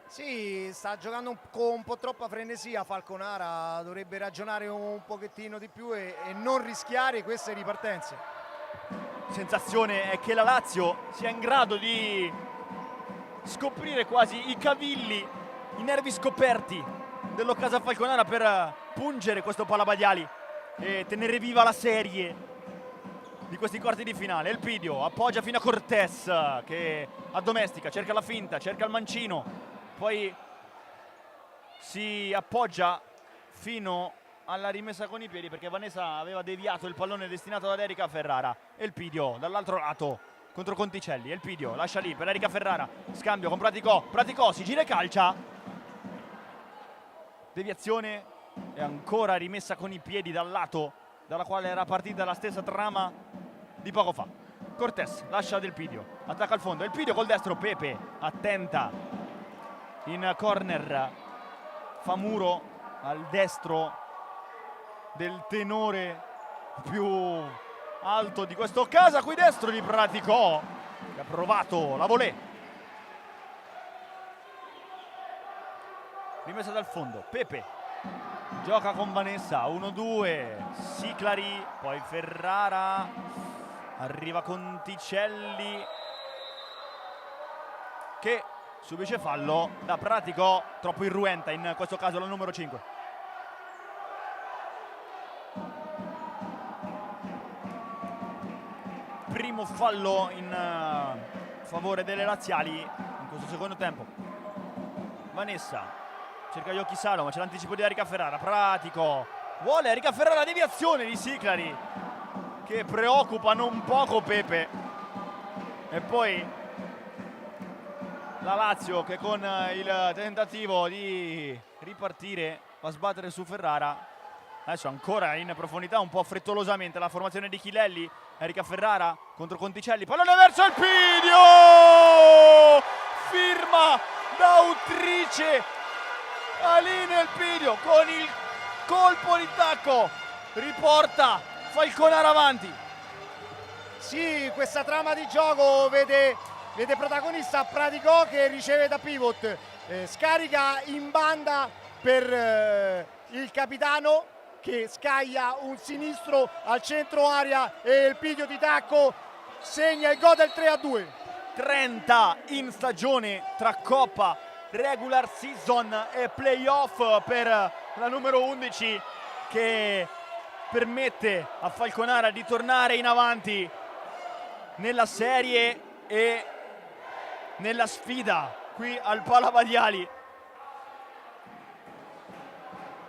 Sì, sta giocando con un po' troppa frenesia Falconara, dovrebbe ragionare un pochettino di più e non rischiare queste ripartenze. Sensazione è che la Lazio sia in grado di scoprire quasi i cavilli, i nervi scoperti dell'Occasa Falconara per pungere questo Palabadiali e tenere viva la serie di questi quarti di finale. Elpidio appoggia fino a Cortés che addomestica, cerca la finta, cerca il mancino, poi si appoggia fino alla rimessa con i piedi perché Vanessa aveva deviato il pallone destinato ad Erika Ferrara. Elpidio dall'altro lato contro Conticelli, Elpidio lascia lì per Erika Ferrara, scambio con Praticò si gira e calcia, deviazione e ancora rimessa con i piedi dal lato dalla quale era partita la stessa trama di poco fa. Cortés lascia Del Pidio, attacca al fondo, Del Pidio col destro, Pepe attenta in corner, fa muro al destro del tenore più alto di questo casa, qui destro di Praticò, che ha provato la volée. Rimessa dal fondo, Pepe gioca con Vanessa, 1-2, Siclari, poi Ferrara, arriva Conticelli che subisce fallo da Praticò, troppo irruenta in questo caso la numero 5. Primo fallo in favore delle laziali in questo secondo tempo. Vanessa cerca Yoki Salo, ma c'è l'anticipo di Erika Ferrara. Praticò vuole Erika Ferrara, deviazione di Siclari che preoccupa non poco Pepe. E poi la Lazio che con il tentativo di ripartire va a sbattere su Ferrara. Adesso ancora in profondità, un po' frettolosamente la formazione di Chilelli. Erika Ferrara contro Conticelli, pallone verso il Pidio, firma d'autrice Aline Elpidio con il colpo di tacco, riporta Falconara avanti. Sì, questa trama di gioco vede protagonista Praticò che riceve da pivot, scarica in banda per il capitano che scaglia un sinistro al centro area e il Pidio di tacco segna il gol del 3-2. 30 in stagione tra Coppa, regular season e playoff per la numero 11 che permette a Falconara di tornare in avanti nella serie e nella sfida qui al Palavadiali.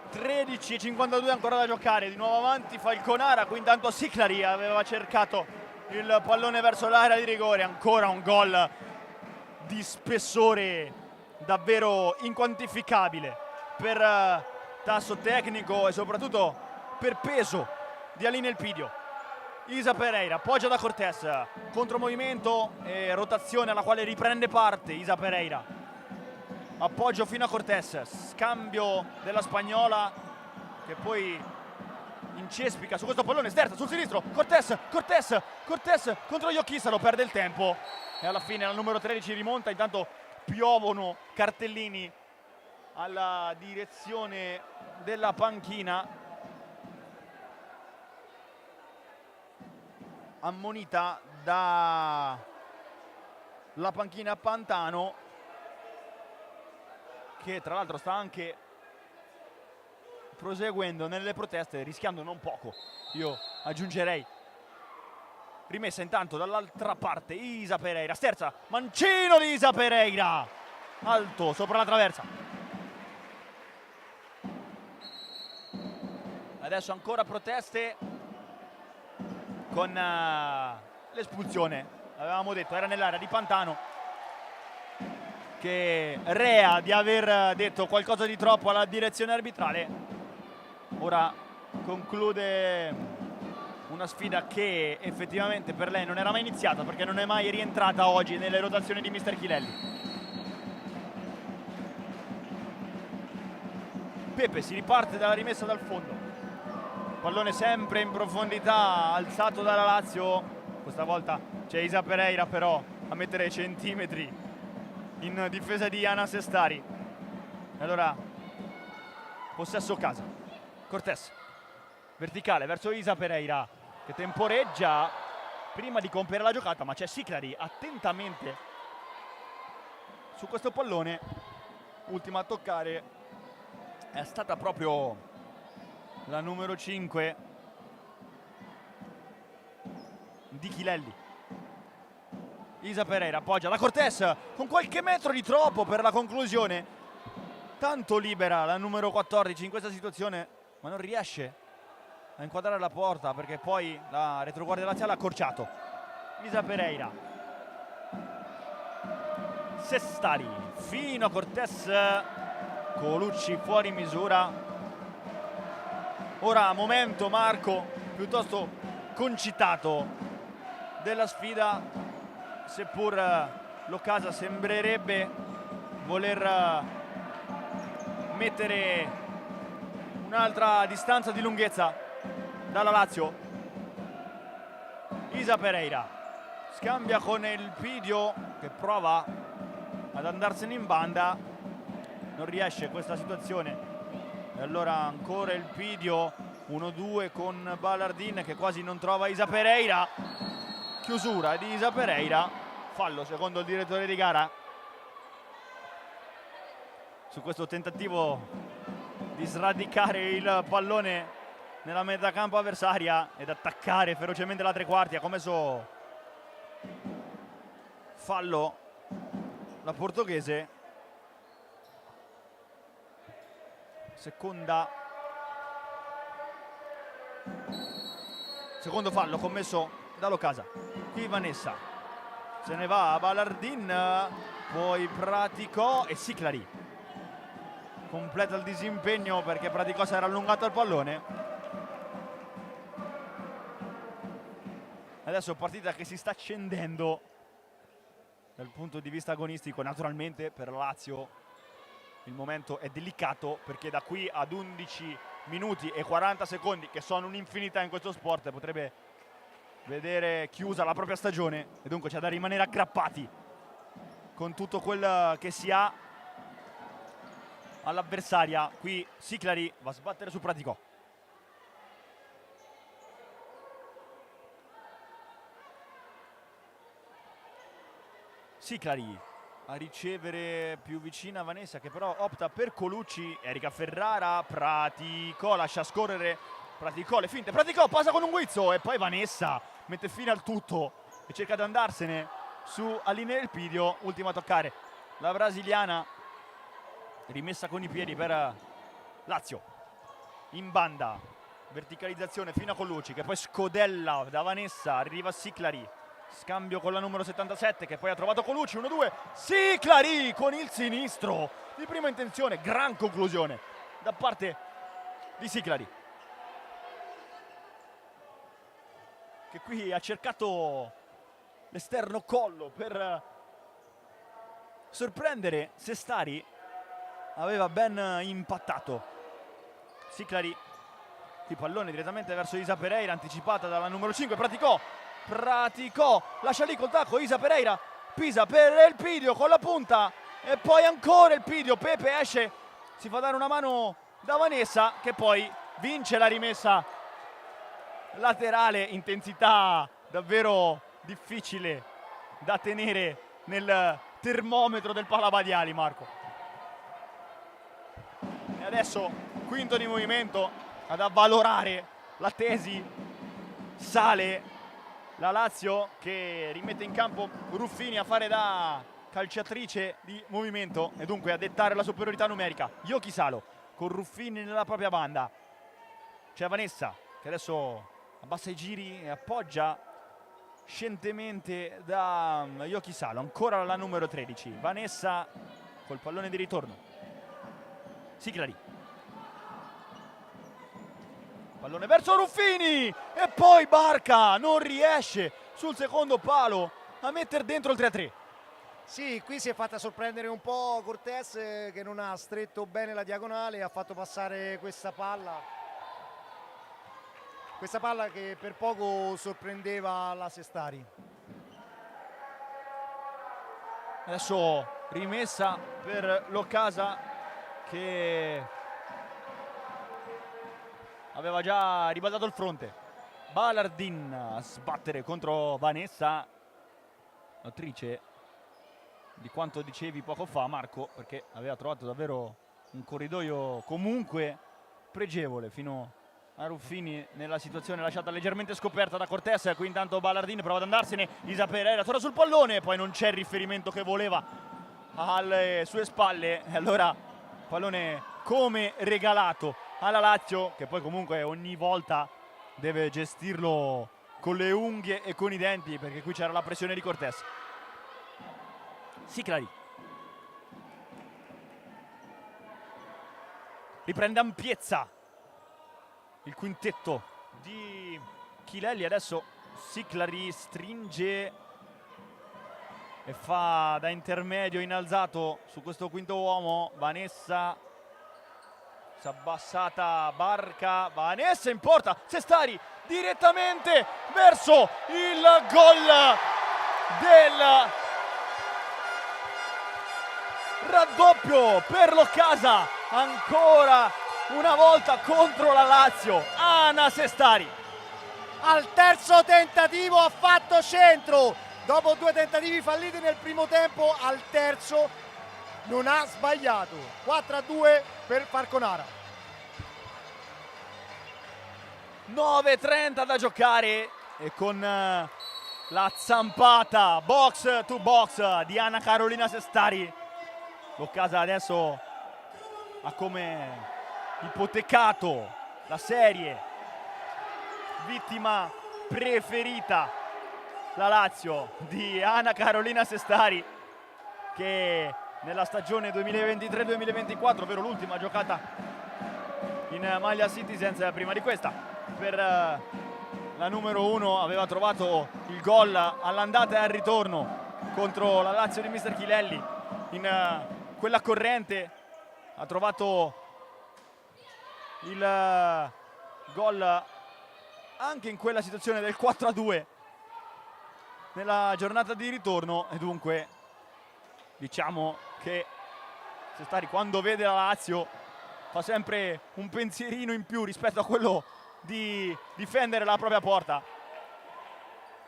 13:52 ancora da giocare, di nuovo avanti Falconara, qui intanto Siclari aveva cercato il pallone verso l'area di rigore, ancora un gol di spessore davvero inquantificabile per tasso tecnico e soprattutto per peso di Aline Elpidio. Isa Pereira appoggia da Cortés, contromovimento e rotazione alla quale riprende parte Isa Pereira. Appoggio fino a Cortés, scambio della spagnola che poi incespica su questo pallone, sterza sul sinistro, Cortés contro Iocchisa, lo perde il tempo e alla fine la numero 13 rimonta. Intanto piovono cartellini alla direzione della panchina, ammonita da la panchina Pantano, che tra l'altro sta anche proseguendo nelle proteste, rischiando non poco, io aggiungerei. Rimessa intanto dall'altra parte Isa Pereira, sterza, mancino di Isa Pereira, alto sopra la traversa. Adesso ancora proteste con l'espulsione, avevamo detto era nell'area di Pantano, che rea di aver detto qualcosa di troppo alla direzione arbitrale. Ora conclude una sfida che effettivamente per lei non era mai iniziata, perché non è mai rientrata oggi nelle rotazioni di mister Chilelli. Pepe si riparte dalla rimessa dal fondo, pallone sempre in profondità alzato dalla Lazio, questa volta c'è Isa Pereira però a mettere centimetri in difesa di Ana Sestari. Allora possesso casa, Cortés verticale verso Isa Pereira che temporeggia prima di compiere la giocata, ma c'è Siclari attentamente su questo pallone. Ultima a toccare è stata proprio la numero 5 di Chilelli. Isa Pereira appoggia la Cortés con qualche metro di troppo per la conclusione, tanto libera la numero 14 in questa situazione, ma non riesce a inquadrare la porta perché poi la retroguardia laziale ha accorciato. Isa Pereira, Sestari fino a Cortés, Colucci fuori misura. Ora momento, Marco, piuttosto concitato della sfida, seppur l'Ocasa sembrerebbe voler mettere un'altra distanza di lunghezza dalla Lazio. Isa Pereira scambia con Elpidio che prova ad andarsene in banda, non riesce questa situazione, e allora ancora Elpidio, 1-2 con Ballardin che quasi non trova Isa Pereira, chiusura di Isa Pereira, fallo secondo il direttore di gara su questo tentativo di sradicare il pallone nella metà campo avversaria ed attaccare ferocemente la tre quarti. Ha commesso fallo la portoghese, secondo fallo commesso dall'Ocasa. Qui Vanessa se ne va a Ballardin, poi Praticò e Siclari completa il disimpegno perché Praticò si era allungato al pallone. Adesso partita che si sta accendendo dal punto di vista agonistico. Naturalmente per la Lazio il momento è delicato, perché da qui ad 11 minuti e 40 secondi, che sono un'infinità in questo sport, potrebbe vedere chiusa la propria stagione, e dunque c'è da rimanere aggrappati con tutto quel che si ha all'avversaria. Qui Siclari va a sbattere su Praticò. Siclari a ricevere più vicina Vanessa, che però opta per Colucci. Erika Ferrara, Praticò lascia scorrere, Praticò le finte, Praticò passa con un guizzo e poi Vanessa mette fine al tutto e cerca di andarsene su Aline Elpidio, ultima a toccare la brasiliana, rimessa con i piedi per Lazio. In banda, verticalizzazione fino a Colucci che poi scodella da Vanessa, arriva Siclari, scambio con la numero 77 che poi ha trovato Colucci, 1-2, Siclari con il sinistro di prima intenzione, gran conclusione da parte di Siclari, che qui ha cercato l'esterno collo per sorprendere Sestari, aveva ben impattato Siclari. Il pallone direttamente verso Isa Pereira, anticipata dalla numero 5, Praticò lascia lì col tacco Isa Pereira, pisa per Elpidio con la punta e poi ancora Elpidio, Pepe esce, si fa dare una mano da Vanessa che poi vince la rimessa laterale, intensità davvero difficile da tenere nel termometro del Palavadiali, Marco. E adesso quinto di movimento ad avvalorare la tesi, sale la Lazio che rimette in campo Ruffini a fare da calciatrice di movimento e dunque a dettare la superiorità numerica. Jokisalo con Ruffini nella propria banda, c'è Vanessa che adesso abbassa i giri e appoggia scientemente da Jokisalo, ancora la numero 13 Vanessa col pallone di ritorno. Siclari, pallone verso Ruffini e poi Barca non riesce sul secondo palo a mettere dentro il 3-3. Sì, qui si è fatta sorprendere un po' Cortés che non ha stretto bene la diagonale e ha fatto passare questa palla che per poco sorprendeva la Sestari. Adesso rimessa per l'Ocasa che aveva già ribaltato il fronte. Ballardin a sbattere contro Vanessa, attrice di quanto dicevi poco fa, Marco, perché aveva trovato davvero un corridoio comunque pregevole fino a Ruffini nella situazione lasciata leggermente scoperta da Cortés. Qui intanto Ballardin prova ad andarsene, Isa Pereira torna sul pallone, poi non c'è il riferimento che voleva alle sue spalle e allora pallone come regalato alla Lazio, che poi comunque ogni volta deve gestirlo con le unghie e con i denti, perché qui c'era la pressione di Cortés. Siclari riprende ampiezza il quintetto di Chilelli, adesso Siclari stringe e fa da intermedio innalzato su questo quinto uomo. Vanessa, si è abbassata Barca, Vanessa in porta, Sestari direttamente verso il gol del raddoppio per l'Occasa, ancora una volta contro la Lazio. Ana Sestari al terzo tentativo ha fatto centro, dopo 2 tentativi falliti nel primo tempo, al terzo non ha sbagliato. 4-2 per Falconara. 9:30 da giocare e con la zampata box to box di Anna Carolina Sestari, l'Occasa adesso ha come ipotecato la serie, vittima preferita la Lazio di Anna Carolina Sestari, che nella stagione 2023-2024, ovvero l'ultima giocata in maglia Citizens prima di questa, per la numero 1 aveva trovato il gol all'andata e al ritorno contro la Lazio di Mister Chilelli. In quella corrente ha trovato il gol anche in quella situazione del 4-2 nella giornata di ritorno, e dunque diciamo che Sestari, quando vede la Lazio, fa sempre un pensierino in più rispetto a quello di difendere la propria porta,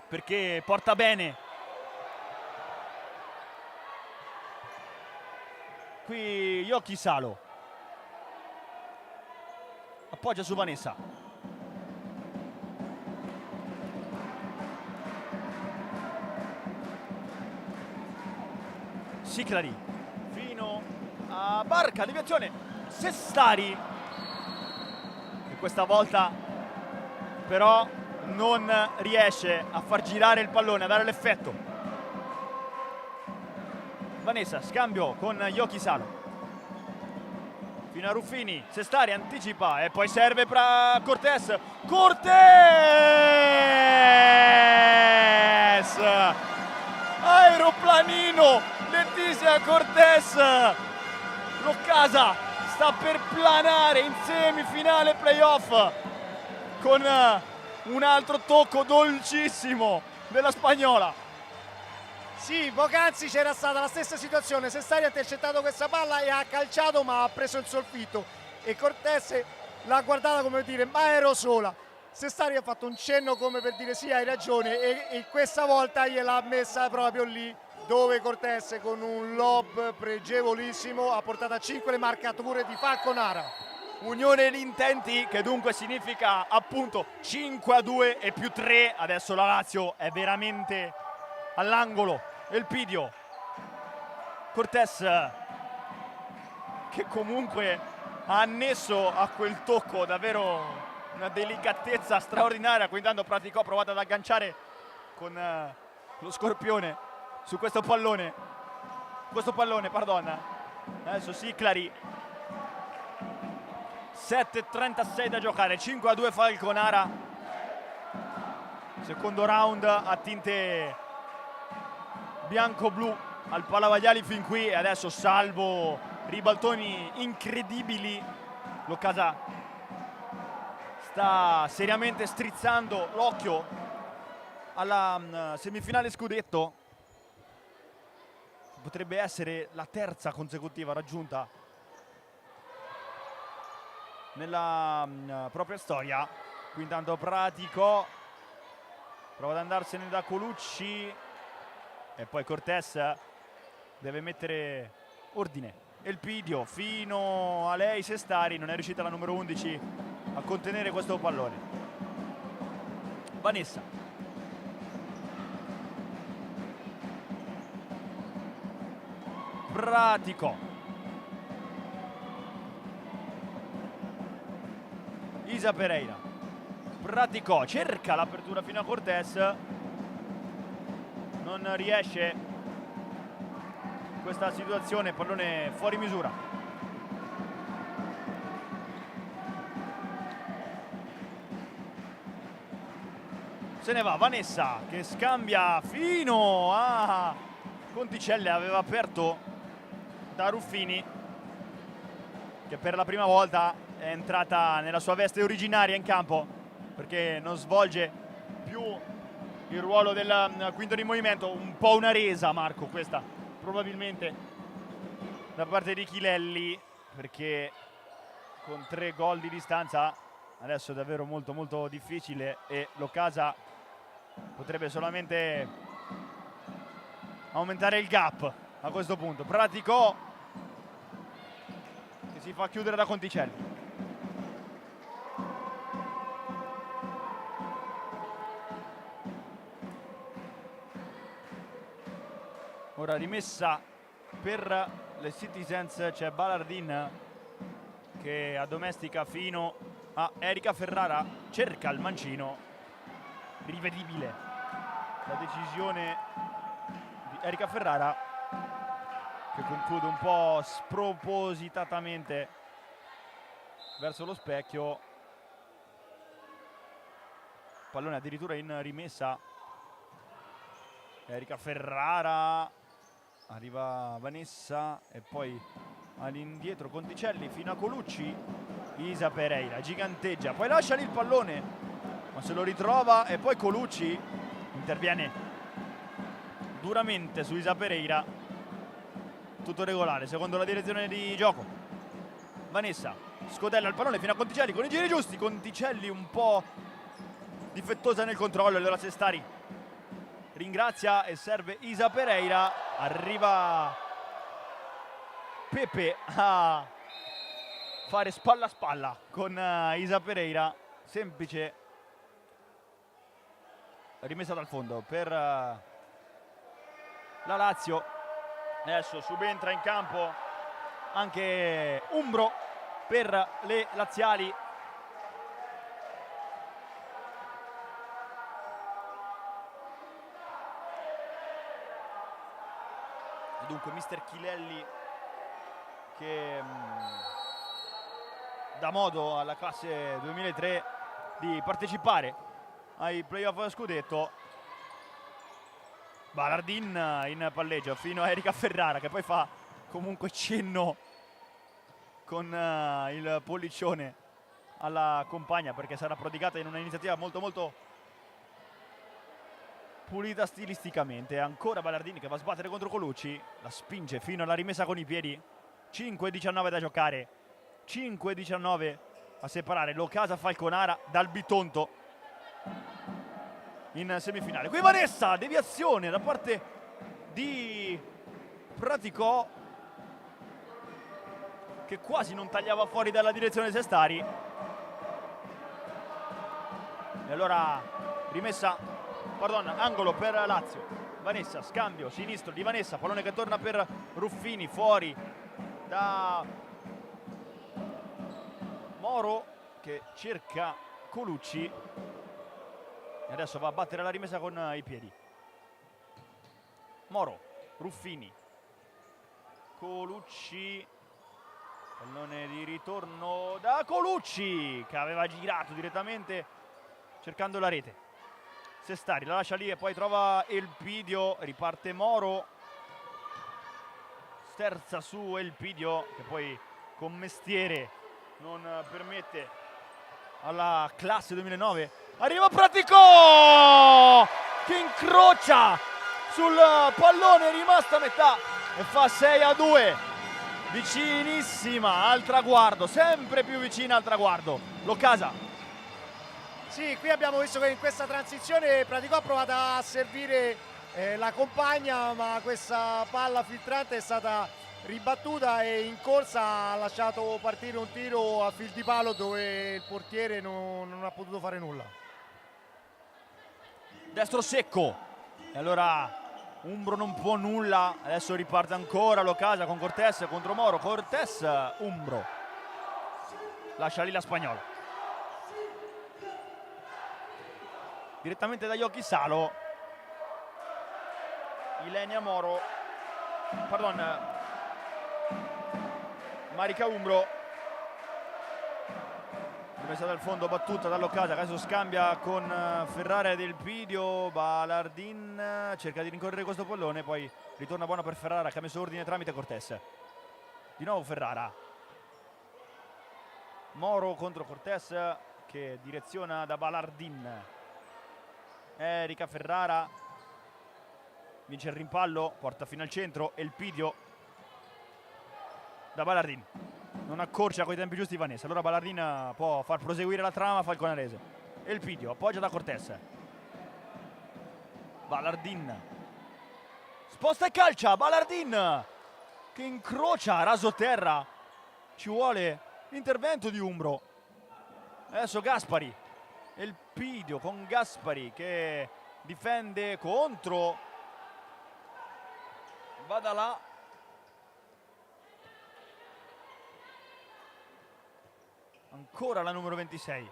perché porta bene. Qui Yoki Salo appoggia su Vanessa, Siclari fino a Barca, deviazione Sestari, e questa volta però non riesce a far girare il pallone, a dare l'effetto. Vanessa, scambio con Yoki Salo fino a Ruffini, Sestari anticipa e poi serve per Cortés. Aeroplanino Letizia Cortés, l'Occasa sta per planare in semifinale playoff con un altro tocco dolcissimo della spagnola. Sì, poc'anzi c'era stata la stessa situazione, Sestari ha intercettato questa palla e ha calciato, ma ha preso il soffitto e Cortés l'ha guardata come dire ma ero sola. Sestari ha fatto un cenno come per dire sì, hai ragione, e questa volta gliel'ha messa proprio lì dove Cortés con un lob pregevolissimo ha portato a 5 le marcature di Falconara. Unione di intenti che dunque significa appunto 5-2 e più 3. Adesso la Lazio è veramente all'angolo. Elpidio, Cortés che comunque ha annesso a quel tocco davvero una delicatezza straordinaria, quindi intanto praticò, provata ad agganciare con lo scorpione su questo pallone, pardon. Adesso Siclari, 7:36 da giocare, 5-2 Falconara, secondo round a tinte bianco-blu al Palavaglia fin qui, e adesso salvo ribaltoni incredibili l'Occasa sta seriamente strizzando l'occhio alla semifinale scudetto. Potrebbe essere la terza consecutiva raggiunta nella propria storia. Qui intanto Pratico prova ad andarsene da Colucci e poi Cortés deve mettere ordine. Elpidio fino a lei, Sestari, non è riuscita la numero 11 a contenere questo pallone. Vanessa, Pratico, Isa Pereira, Pratico cerca l'apertura fino a Cortés, non riesce. Questa situazione, pallone fuori misura. Se ne va Vanessa che scambia fino a Conticelli, aveva aperto da Ruffini, che per la prima volta è entrata nella sua veste originaria in campo, perché non svolge più il ruolo del quinto di movimento. Un po' una resa, Marco, questa probabilmente da parte di Chilelli, perché con 3 gol di distanza adesso è davvero molto molto difficile e l'Ocasa potrebbe solamente aumentare il gap a questo punto. Praticò che si fa chiudere da Conticelli. Ora rimessa per le Citizens, c'è Balardin che addomestica fino a Erika Ferrara, cerca il mancino, rivedibile la decisione di Erika Ferrara, che conclude un po' spropositatamente verso lo specchio. Pallone addirittura in rimessa. Erika Ferrara, arriva Vanessa e poi all'indietro Conticelli fino a Colucci. Isa Pereira giganteggia, poi lascia lì il pallone ma se lo ritrova e poi Colucci interviene duramente su Isa Pereira. Tutto regolare secondo la direzione di gioco. Vanessa scodella il pallone fino a Conticelli con i giri giusti. Conticelli un po' difettosa nel controllo, allora Sestari ringrazia e serve Isa Pereira. Arriva Pepe a fare spalla a spalla con Isa Pereira. Semplice rimessa dal fondo per la Lazio. Adesso subentra in campo anche Umbro per le laziali. Dunque mister Chilelli che dà modo alla classe 2003 di partecipare ai playoff scudetto. Balardin in palleggio fino a Erika Ferrara, che poi fa comunque cenno con il pollicione alla compagna, perché sarà prodigata in un'iniziativa molto molto pulita stilisticamente. Ancora Balardini che va a sbattere contro Colucci, la spinge fino alla rimessa con i piedi. 5-19 da giocare, 5-19 a separare l'Ocasa Falconara dal Bitonto in semifinale. Qui Vanessa, deviazione da parte di Praticò, che quasi non tagliava fuori dalla direzione Sestari. E allora rimessa, angolo per Lazio. Vanessa, scambio sinistro di Vanessa, pallone che torna per Ruffini, fuori da Moro che cerca Colucci e adesso va a battere la rimessa con i piedi. Moro, Ruffini, Colucci, pallone di ritorno da Colucci che aveva girato direttamente cercando la rete. Sestari la lascia lì e poi trova Elpidio, riparte Moro, sterza su Elpidio che poi con mestiere non permette alla classe 2009. Arriva Praticò che incrocia sul pallone rimasto a metà e fa 6-2, vicinissima al traguardo, sempre più vicina al traguardo l'Ocasa. Sì, qui abbiamo visto che in questa transizione Praticò ha provato a servire la compagna, ma questa palla filtrante è stata ribattuta e in corsa ha lasciato partire un tiro a fil di palo dove il portiere non ha potuto fare nulla. Destro secco e allora Umbro non può nulla. Adesso riparte ancora l'Ocasa con Cortés contro Moro. Cortés, Umbro lascia lì la spagnola direttamente da Yoki Salo. Ilenia Moro, Marica Umbro, rimessa dal fondo, battuta dall'Occasa, adesso scambia con Ferrara ed Elpidio. Balardin cerca di rincorrere questo pallone, poi ritorna buono per Ferrara che ha messo ordine tramite Cortés. Di nuovo Ferrara, Moro contro Cortés che direziona da Balardin. Erika Ferrara vince il rimpallo, porta fino al centro. Elpidio da Balardin, non accorcia coi tempi giusti Vanessa, allora Balardin può far proseguire la trama falconarese. Elpidio appoggia da Cortés, Balardin sposta e calcia. Balardin che incrocia raso terra, ci vuole l'intervento di Umbro. Adesso Gaspari, Elpidio con Gaspari che difende contro Badalà. Ancora la numero 26.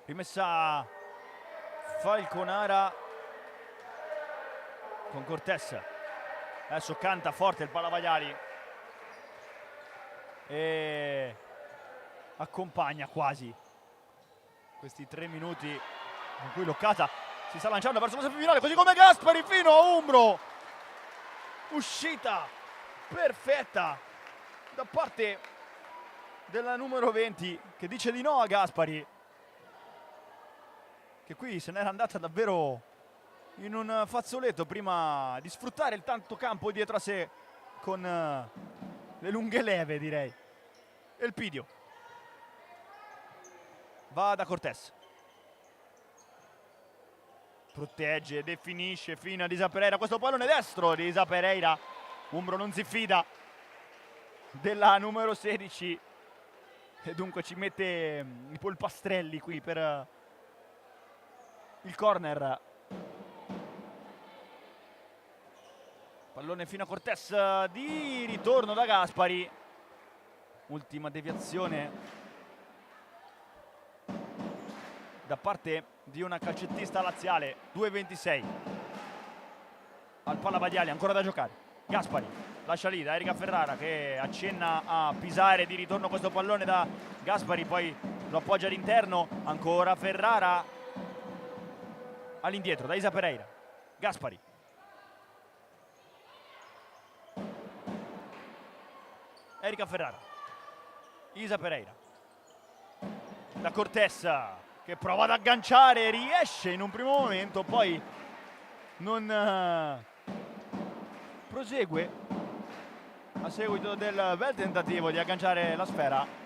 Rimessa Falconara con Cortés. Adesso canta forte il Palavaiali e accompagna quasi questi 3 minuti in cui l'Occasa si sta lanciando verso la semifinale, così come Gaspari fino a Umbro. Uscita perfetta da parte della numero 20 che dice di no a Gaspari, che qui se n'era andata davvero in un fazzoletto prima di sfruttare il tanto campo dietro a sé con le lunghe leve, direi. Elpidio va da Cortés, protegge, definisce fino a Lisa Pereira. Questo pallone destro di Lisa Pereira. Umbro non si fida della numero 16 e dunque ci mette i polpastrelli qui per il corner. Pallone fino a Cortés di ritorno da Gaspari. Ultima deviazione da parte di una calcettista laziale. 2:26 al Palavaiali, ancora da giocare. Gaspari lascia lì da Erika Ferrara che accenna a pisare di ritorno questo pallone da Gaspari, poi lo appoggia all'interno. Ancora Ferrara all'indietro da Isa Pereira. Gaspari, Erika Ferrara, Isa Pereira da Cortés che prova ad agganciare, riesce in un primo momento, poi non prosegue a seguito del bel tentativo di agganciare la sfera.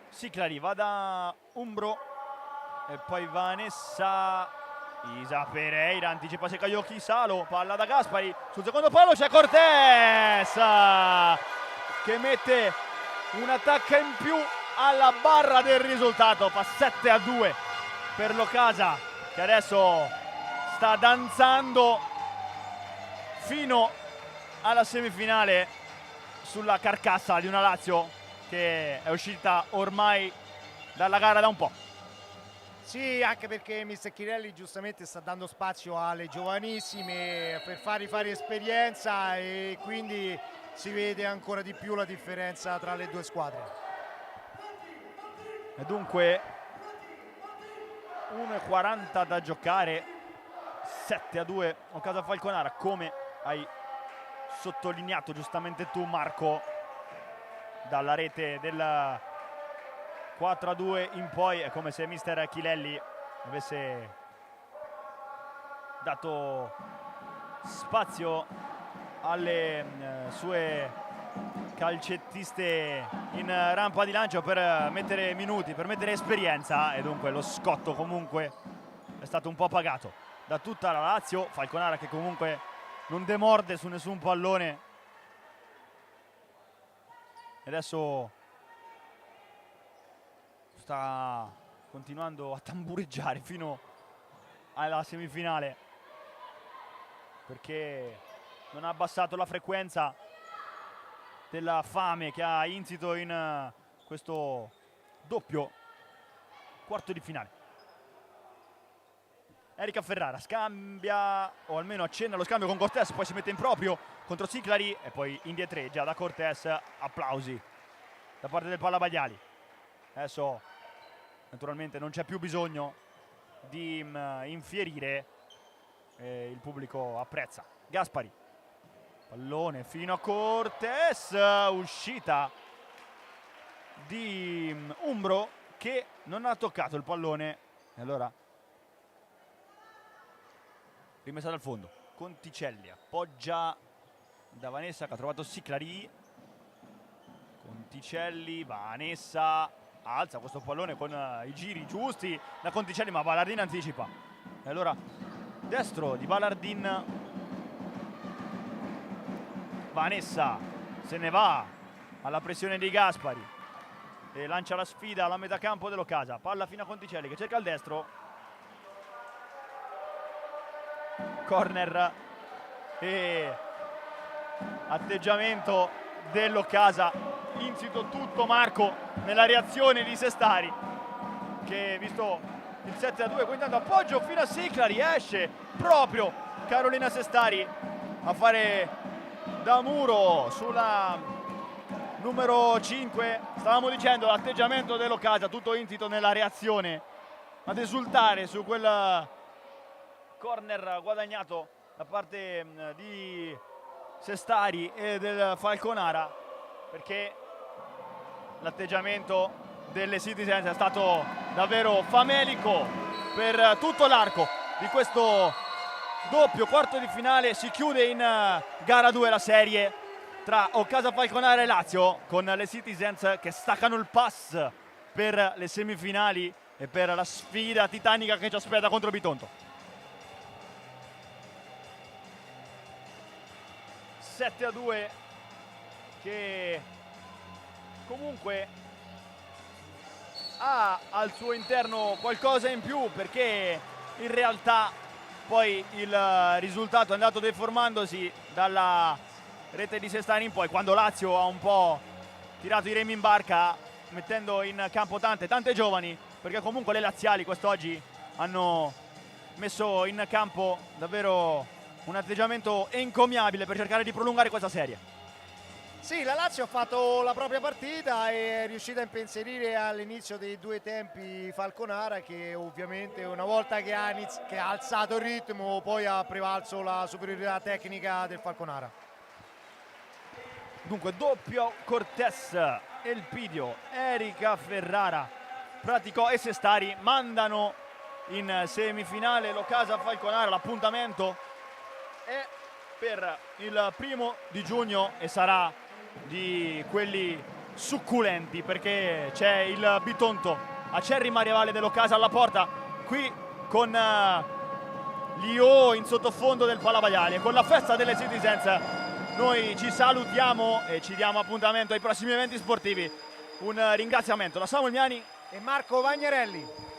Siclari va da Umbro e poi Vanessa. Isa Pereira anticipa Secaiocchi Salo, palla da Gaspari, sul secondo palo c'è Cortés che mette un'attacca in più alla barra del risultato. Fa 7-2 per l'Occasa che adesso sta danzando fino alla semifinale sulla carcassa di una Lazio che è uscita ormai dalla gara da un po'. Sì, anche perché mister Chirelli giustamente sta dando spazio alle giovanissime per fargli fare esperienza e quindi si vede ancora di più la differenza tra le due squadre. E dunque 1:40 da giocare, 7-2 Occasa Falconara, come hai sottolineato giustamente tu Marco, dalla rete del 4-2 in poi è come se mister Chilelli avesse dato spazio alle sue calcettiste in rampa di lancio per mettere minuti, per mettere esperienza, e dunque lo scotto comunque è stato un po' pagato da tutta la Lazio. Falconara che comunque non demorde su nessun pallone e adesso sta continuando a tambureggiare fino alla semifinale perché non ha abbassato la frequenza della fame che ha insito in questo doppio quarto di finale. Erika Ferrara scambia, o almeno accenna lo scambio con Cortés, poi si mette in proprio contro Siclari e poi indietreggia da Cortés. Applausi da parte del Pallabagliali. Adesso naturalmente non c'è più bisogno di infierire, il pubblico apprezza. Gaspari, pallone fino a Cortés, uscita di Umbro che non ha toccato il pallone e allora rimessa dal fondo. Conticelli appoggia da Vanessa che ha trovato Siclari. Conticelli, Vanessa alza questo pallone con i giri giusti da Conticelli, ma Ballardin anticipa e allora destro di Ballardin. Vanessa se ne va alla pressione di Gaspari e lancia la sfida alla metà campo dell'Ocasa. Palla fino a Conticelli che cerca il destro, corner e atteggiamento dell'Ocasa. Insito tutto Marco nella reazione di Sestari che, visto il 7-2, quindi appoggio fino a Siclari, esce proprio Carolina Sestari a fare da muro sulla numero 5. Stavamo dicendo l'atteggiamento dell'Ocasa, tutto insito nella reazione ad esultare su quel corner guadagnato da parte di Sestari e del Falconara, perché l'atteggiamento delle Citizens è stato davvero famelico per tutto l'arco di questo doppio quarto di finale. Si chiude in gara 2 la serie tra Ocasa Falconara e Lazio, con le Citizens che staccano il pass per le semifinali e per la sfida titanica che ci aspetta contro Bitonto. 7-2 che comunque ha al suo interno qualcosa in più, perché in realtà poi il risultato è andato deformandosi dalla rete di Sestari in poi, quando Lazio ha un po' tirato i remi in barca mettendo in campo tante giovani, perché comunque le laziali quest'oggi hanno messo in campo davvero un atteggiamento encomiabile per cercare di prolungare questa serie. Sì, la Lazio ha fatto la propria partita e è riuscita a impensierire all'inizio dei due tempi Falconara, che ovviamente una volta che ha alzato il ritmo poi ha prevalso la superiorità tecnica del Falconara. Dunque doppio Cortés, Elpidio, Erika Ferrara, Praticò e Sestari mandano in semifinale l'Ocasa Falconara. L'appuntamento è per il 1° di giugno e sarà di quelli succulenti, perché c'è il Bitonto acerrima rivale dell'Ocasa alla porta, qui con l'Io in sottofondo del Pallabagliali e con la festa delle Citizens. Noi ci salutiamo e ci diamo appuntamento ai prossimi eventi sportivi. Un ringraziamento da Samuel Miani e Marco Vagnarelli.